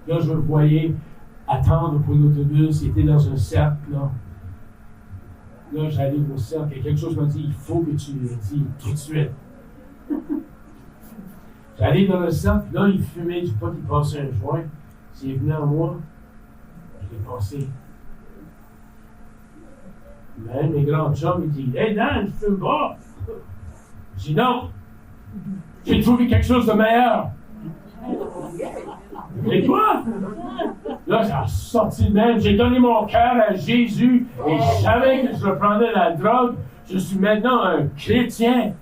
Là, je me voyais attendre pour l'autobus, c'était dans un cercle, là. Là, j'arrive au cercle et quelque chose m'a dit, il faut que tu le dises tout de suite. J'arrive dans le cercle, là, il fumait du pot, il passait un joint. S'il est venu à moi, je l'ai passé. Mais mes grands chums, ils disent, hey Dan, je fume pas. Je dis non, j'ai trouvé quelque chose de meilleur. Et toi? Là, j'ai sorti de même, j'ai donné mon cœur à Jésus et je savais que je reprenais la drogue. Je suis maintenant un chrétien.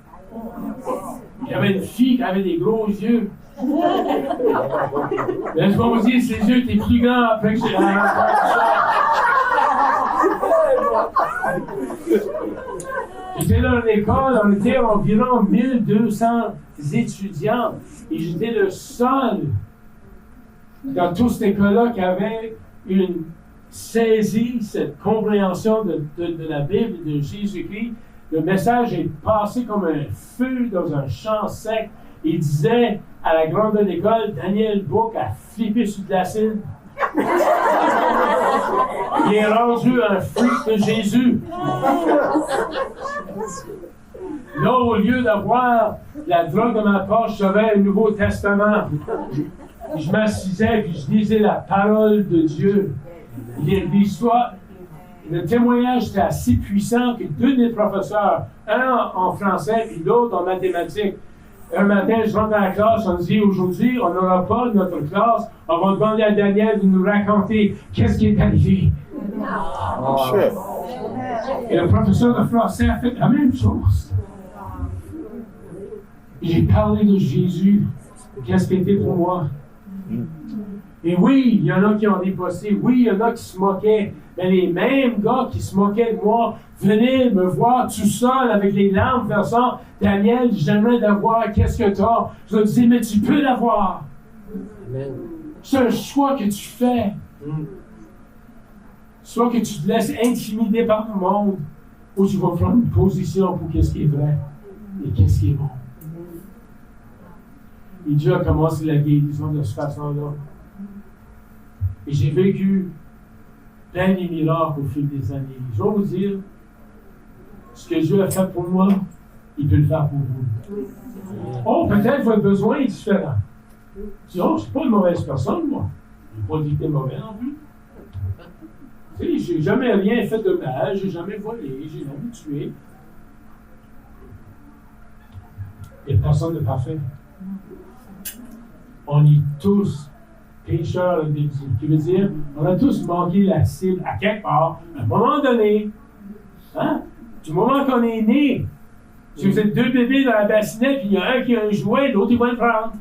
J'avais une fille qui avait des gros yeux. Laisse-moi vous dire, ses yeux étaient plus grands après que j'ai J'étais dans l'école, on était environ 1200 étudiants et j'étais le seul dans toute cette école-là qui avait une saisie, cette compréhension de la Bible, de Jésus-Christ. Le message est passé comme un feu dans un champ sec. Il disait à la grande école, Daniel Book a flippé sur de l'acide. Il est rendu un freak de Jésus. Là, au lieu d'avoir la drogue dans ma poche, j'avais un Nouveau Testament. Je m'assisais et je lisais la parole de Dieu. L'histoire, le témoignage était assez puissant que 2 des professeurs, un en français et l'autre en mathématiques, un matin, je rentre dans la classe, on dit aujourd'hui, on n'aura pas notre classe, on va demander à Daniel de nous raconter qu'est-ce qui est arrivé. Et le professeur de français a fait la même chose. J'ai parlé de Jésus, qu'est-ce qui était pour moi. Et oui, il y en a qui ont dépassé, oui, il y en a qui se moquaient, mais les mêmes gars qui se moquaient de moi venaient me voir tout seul avec les larmes versant, Daniel, j'aimerais d'avoir, qu'est-ce que tu as? Je leur disais, mais tu peux l'avoir. C'est un choix que tu fais. Soit que tu te laisses intimider par le monde, ou tu vas prendre une position pour qu'est-ce qui est vrai et qu'est-ce qui est bon. Et Dieu a commencé la guérison de cette façon-là. Et j'ai vécu plein de miracles au fil des années. Je vais vous dire, ce que Dieu a fait pour moi, il peut le faire pour vous. Oh, peut-être votre besoin est différent. Tu dis, oh, je ne suis pas une mauvaise personne, moi. Je n'ai pas dit que tu es mauvais non plus. Tu sais, je n'ai jamais rien fait de mal, je n'ai jamais volé, je n'ai jamais tué. Il n'y a personne de parfait. On est tous pécheurs de ce qui veut dire, on a tous manqué la cible à quelque part, à un moment donné. Hein? Du moment qu'on est né, si vous êtes 2 bébés dans la bassinette, puis il y a un qui a un jouet, l'autre il va le prendre.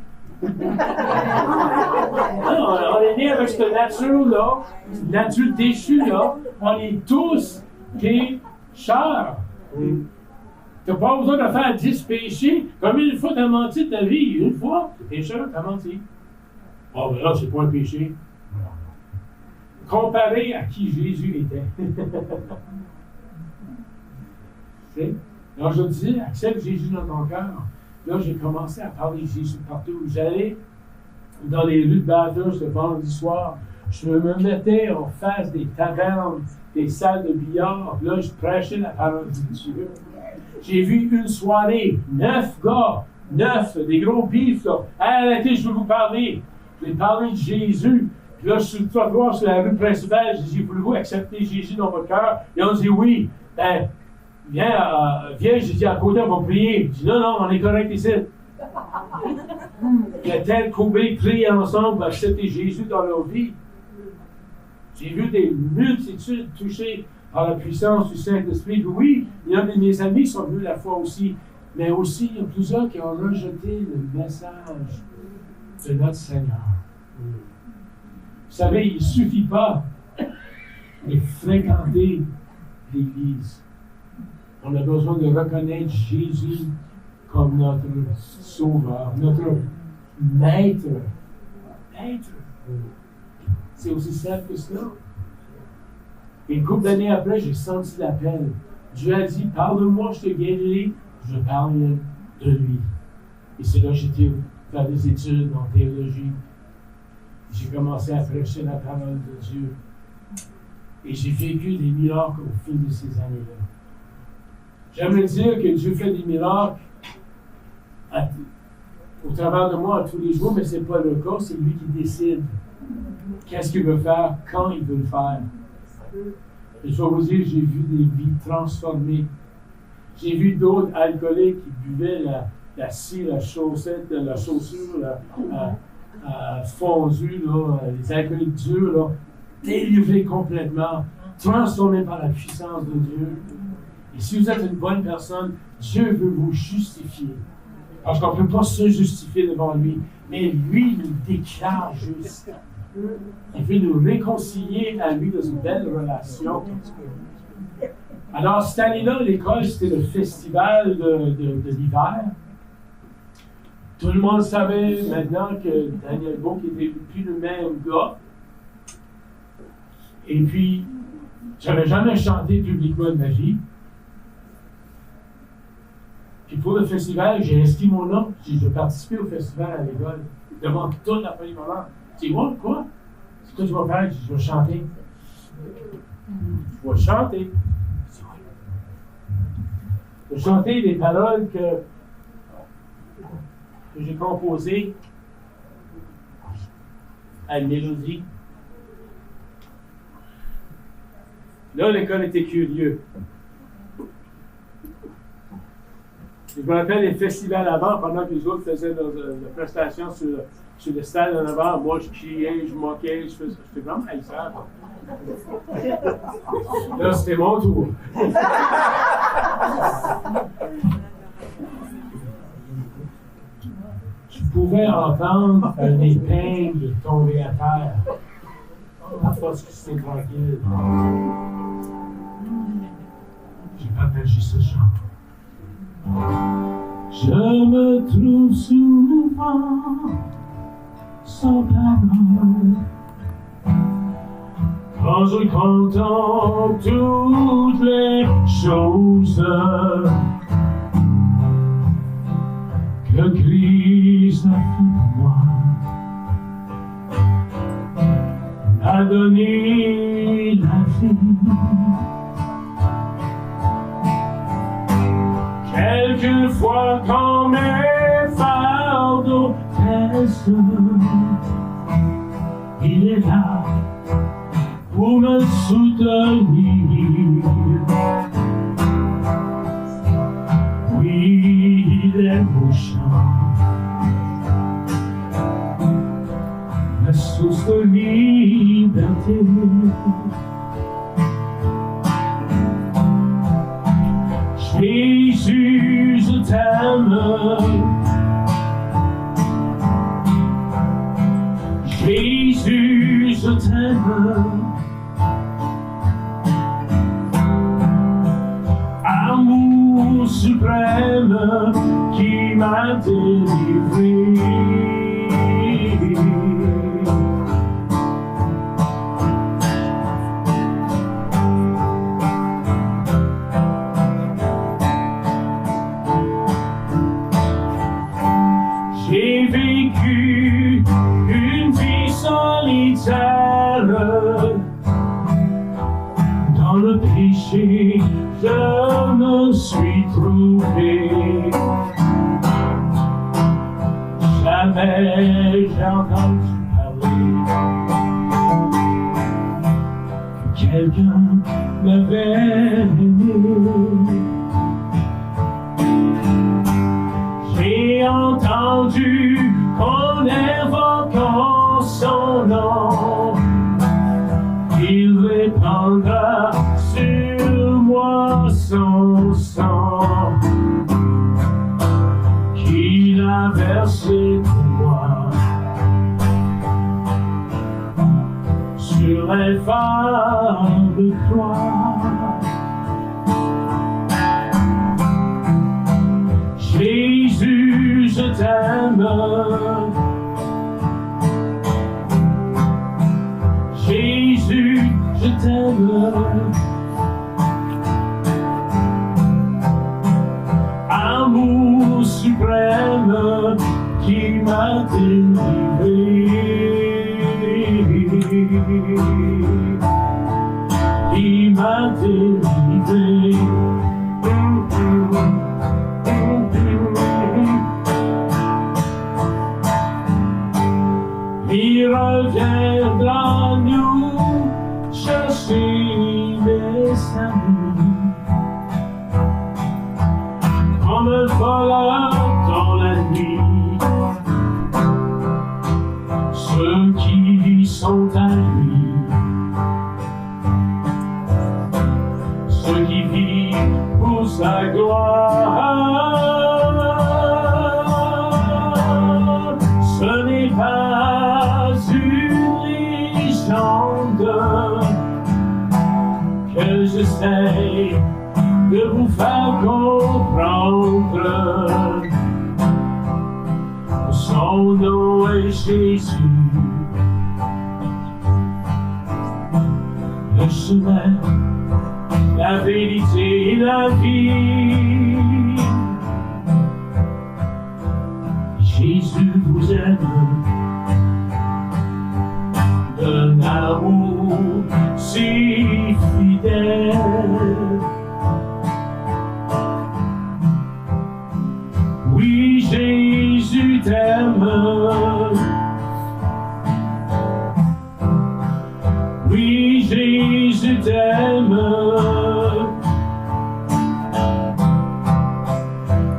On est né avec cette nature-là, cette nature déchue-là. On est tous pécheurs. Tu n'as pas besoin de faire 10 péchés. Combien de fois tu as menti de ta vie? Une fois, tu es pécheur, tu as menti. Oh, ben là, c'est pas un péché. Comparé à qui Jésus était. Alors, je disais, accepte Jésus dans ton cœur. Là, j'ai commencé à parler de Jésus partout où j'allais. Dans les rues de Bathurst le vendredi soir, je me mettais en face des tavernes, des salles de billard. Là, je prêchais la parole de Dieu. J'ai vu une soirée, 9 gars, 9, des gros bifs, là. Arrêtez, je veux vous parler. Je vais parler de Jésus. Puis là, je suis sur le trottoir sur la rue principale. Je dis, voulez-vous accepter Jésus dans votre cœur? Et on dit oui. Ben, viens, je dis à côté, on va prier. Je dis, non, on est correct ici. La tête courbée, prient ensemble, accepter Jésus dans leur vie. J'ai vu des multitudes touchées par la puissance du Saint-Esprit. Oui, il y a de mes amis qui sont venus la foi aussi, mais aussi il y a plusieurs qui ont rejeté le message de notre Seigneur. Vous savez, il ne suffit pas de fréquenter l'Église. On a besoin de reconnaître Jésus comme notre Sauveur, notre Maître. Maître. C'est aussi simple que cela. Et une couple d'années après, j'ai senti l'appel. Dieu a dit, parle-moi, je te guérirai. Je parle de lui. Et c'est là que j'étais faire des études en théologie. J'ai commencé à prêcher la parole de Dieu. Et j'ai vécu des miracles au fil de ces années-là. J'aimerais dire que Dieu fait des miracles au travers de moi tous les jours, mais ce n'est pas le cas, c'est lui qui décide qu'est-ce qu'il veut faire, quand il veut le faire. Et je vais vous dire, j'ai vu des vies transformées. J'ai vu d'autres alcooliques qui buvaient la scie, la chaussette, la chaussure, fondue, là, les alcooliques durs, là, délivrés complètement, transformés par la puissance de Dieu. Et si vous êtes une bonne personne, Dieu veut vous justifier. Parce qu'on ne peut pas se justifier devant lui, mais lui nous déclare juste. Il veut nous réconcilier à lui dans une belle relation. Alors, cette année-là, l'école, c'était le festival de l'hiver. Tout le monde savait maintenant que Daniel Bourque n'était plus le même gars. Et puis, j'avais jamais chanté publiquement de ma vie. Puis pour le festival, j'ai inscrit mon nom. Je vais participer au festival à l'école. Devant toute la famille maman. Je dis, quoi? C'est quoi tu vas faire? Je vais chanter. Je vais chanter. Je vais chanter des paroles que j'ai composées à une mélodie. Là, l'école était curieux. Je me rappelle les festivals avant, pendant que les autres faisaient leurs prestations sur le stade en avant. Moi, je criais, je moquais, j'étais vraiment haïssable. Là, c'était mon tour. Je pouvais entendre un épingle tomber à terre. Parce que c'était tranquille. J'ai partagé ce chant. Je me trouve souvent sans parole quand je contemple toutes les choses que Christ a fait pour moi, m'a donné la vie. Quelquefois quand mes fardeaux pèsent, il est là pour me soutenir. Oui, il est mon chant, ma source de liberté. Jésus, je t'aime. Jésus, je t'aime. Amour suprême qui m'a délivré. Dans le péché, je me suis trouvé. Jamais j'ai entendu que quelqu'un m'avait aimé. J'ai entendu qu'en invoquant son nom, il répandra sur moi son sang qu'il a versé pour moi sur les phares de croix. Jésus, je t'aime. Jésus, je t'aime. Amour suprême qui m'a délivré. Qui m'a délivré. Il reviendra nous chercher les amis, comme un voleur dans la nuit. Ceux qui sont à lui, ceux qui vivent pour sa gloire. Ce n'est pas une légende que j'essaie de vous faire comprendre. Son nom est Jésus, le chemin, la vérité et la vie. Jésus vous aime d'un amour si fidèle. Oui, Jésus t'aime. Oui, Jésus t'aime.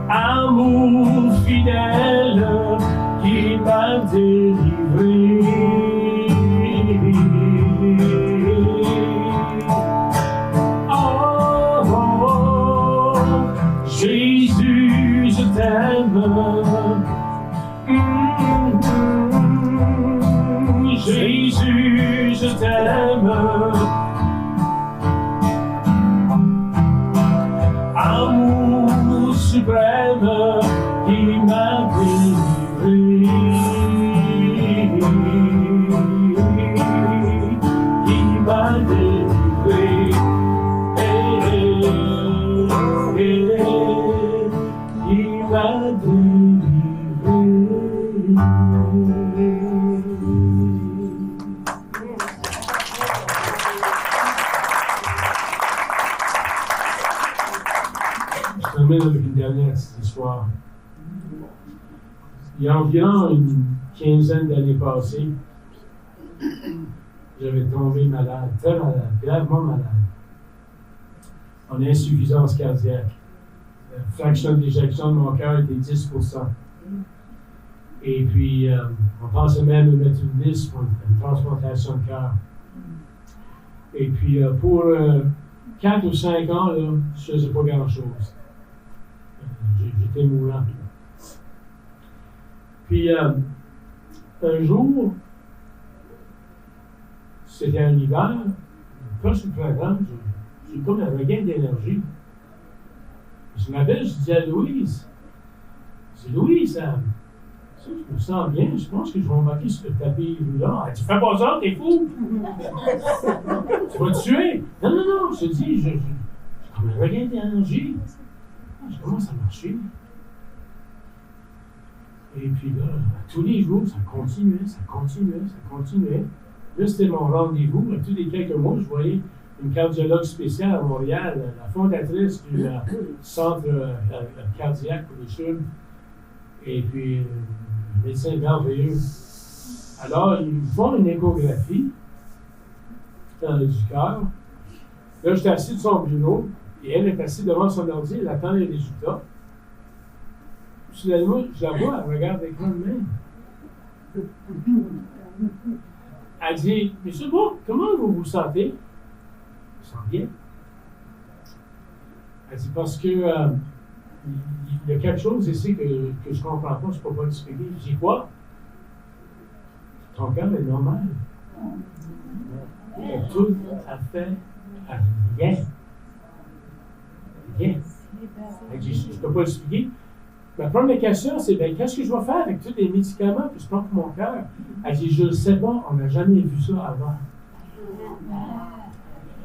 Amour fidèle qui m'a délivré. Oh, oh, Jésus, je t'aime. Jésus, je t'aime. Amour suprême qui m'a délivré, qui m'a délivré, qui m'a délivré. Je termine avec une dernière histoire. Il y a environ une quinzaine d'années passées, j'avais tombé malade, très malade, gravement malade, en insuffisance cardiaque. La fraction d'éjection de mon cœur était 10%. Et puis, on pensait même me mettre une liste pour une transplantation de cœur. Et puis, pour 4 ou 5 ans, là, je ne faisais pas grand-chose. J'étais mourant. Puis, un jour, c'était un hiver, presque le printemps, j'ai comme un regain d'énergie. Je m'appelle, je dis à Louise, Louise, je me sens bien, je pense que je vais embarquer sur le tapis roulant. Elle dit, fais pas ça, t'es fou! Tu vas te tuer! Non, je te dis, j'ai comme un regain d'énergie. Je commence à marcher. Et puis là, tous les jours, ça continuait. Là, c'était mon rendez-vous. Tous les quelques mois, je voyais une cardiologue spéciale à Montréal, la fondatrice du centre cardiaque pour les Sud, et puis un médecin merveilleux. Alors, ils font une échographie du cœur. Là, j'étais assis sur son bureau, et elle est assise devant son ordi, elle attend les résultats. Soudainement, je la vois, elle regarde l'écran de même. Elle dit, Monsieur Bourg, comment vous vous sentez? Je me sens bien. Elle dit, parce que il y a quelque chose ici que je ne comprends pas, je ne peux pas l'expliquer. Je dis, quoi? Ton cœur est normal. Il est tout à fait rien. Rien. Elle dit, je ne peux pas l'expliquer. Ma première question, c'est, ben, qu'est-ce que je vais faire avec tous les médicaments que je prends pour mon cœur? Elle dit, je ne le sais pas, on n'a jamais vu ça avant.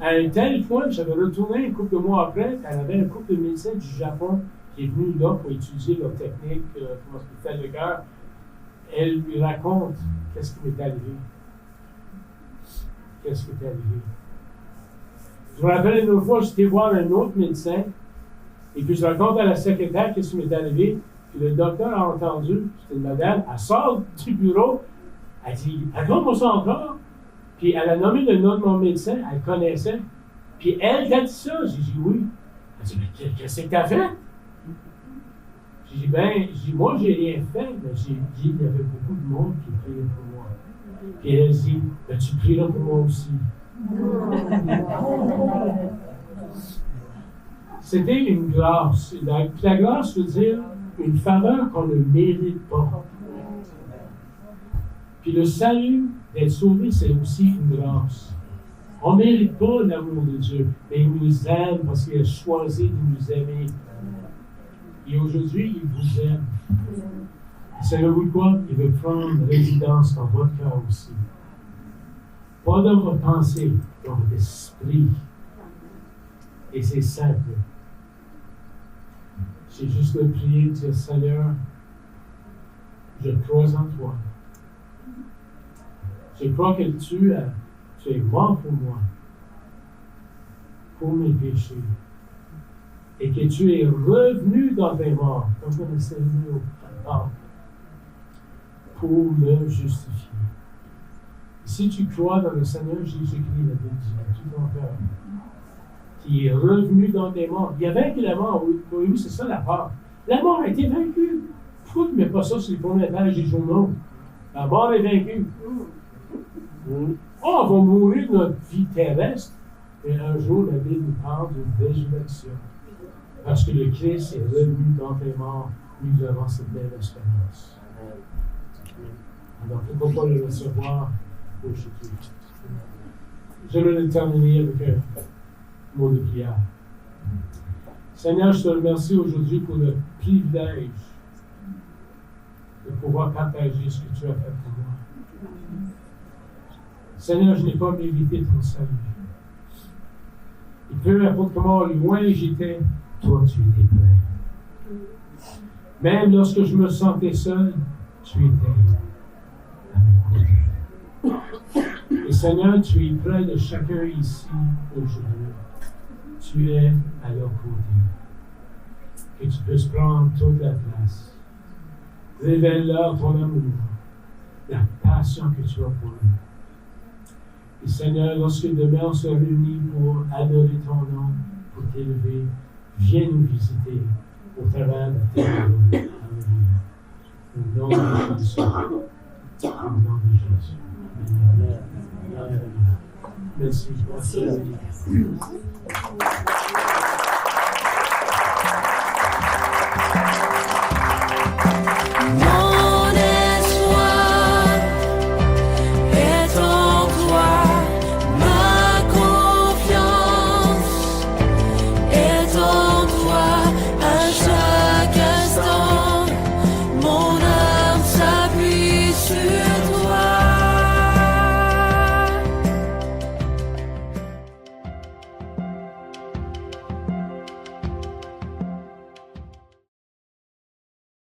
À un tel point, j'avais retourné un couple de mois après, elle avait un couple de médecins du Japon qui est venu là pour étudier leur technique, comment ils font le cœur. Elle lui raconte qu'est-ce qui m'est arrivé. Qu'est-ce qui est arrivé? Je me rappelle une autre fois, j'étais voir un autre médecin, et puis je raconte à la secrétaire qu'est-ce qui m'est arrivé. Puis le docteur a entendu, c'était une madame, elle sort du bureau, elle dit, raconte-moi ça encore. Puis elle a nommé le nom de mon médecin, elle connaissait. Puis elle a dit ça, j'ai dit oui. Elle dit, mais qu'est-ce que t'as fait? J'ai dit, moi j'ai rien fait, mais j'ai dit, il y avait beaucoup de monde qui priait pour moi. Puis elle dit, ben, tu prieras pour moi aussi. C'était une grâce. La grâce veut dire une faveur qu'on ne mérite pas. Puis le salut, d'être sauvé, c'est aussi une grâce. On ne mérite pas l'amour de Dieu, mais il nous aime parce qu'il a choisi de nous aimer. Et aujourd'hui, il vous aime. Et savez-vous quoi? Il veut prendre résidence dans votre cœur aussi. Pas dans votre pensée, dans votre esprit. Et c'est simple. J'ai juste de prier, de dire, Seigneur, je crois en toi. Je crois que tu es mort pour moi, pour mes péchés, et que tu es revenu dans tes morts, comme on essaie de dire au Père, pour me justifier. Si tu crois dans le Seigneur Jésus-Christ, la Bible dit, à tout ton cœur, qui est revenu dans tes morts. Il a vaincu la mort. Oui, c'est ça la part. La mort a été vaincue. Pourquoi tu ne mets pas ça sur les premières pages des journaux? La mort est vaincue. On va mourir de notre vie terrestre, et un jour, la Bible nous parle d'une résurrection. Parce que le Christ est revenu dans tes morts, nous avons cette belle espérance. Alors, pourquoi pas le recevoir aujourd'hui? J'aimerais terminer avec un mot de prière. Seigneur, je te remercie aujourd'hui pour le privilège de pouvoir partager ce que tu as fait pour moi. Seigneur, je n'ai pas mérité ton salut. Et peu importe comment loin j'étais, toi tu étais prêt. Même lorsque je me sentais seul, tu étais à mes côtés. Et Seigneur, tu es près de chacun ici aujourd'hui. Tu es à leur côté. Que tu puisses prendre toute la place. Révèle-leur ton amour, la passion que tu as pour eux. Et Seigneur, lorsque demain on se réunit pour adorer ton nom, pour t'élever, viens nous visiter au travers de tes paroles. Alléluia. Au nom de Jésus. Au nom de Jésus. Amen. Merci. Merci.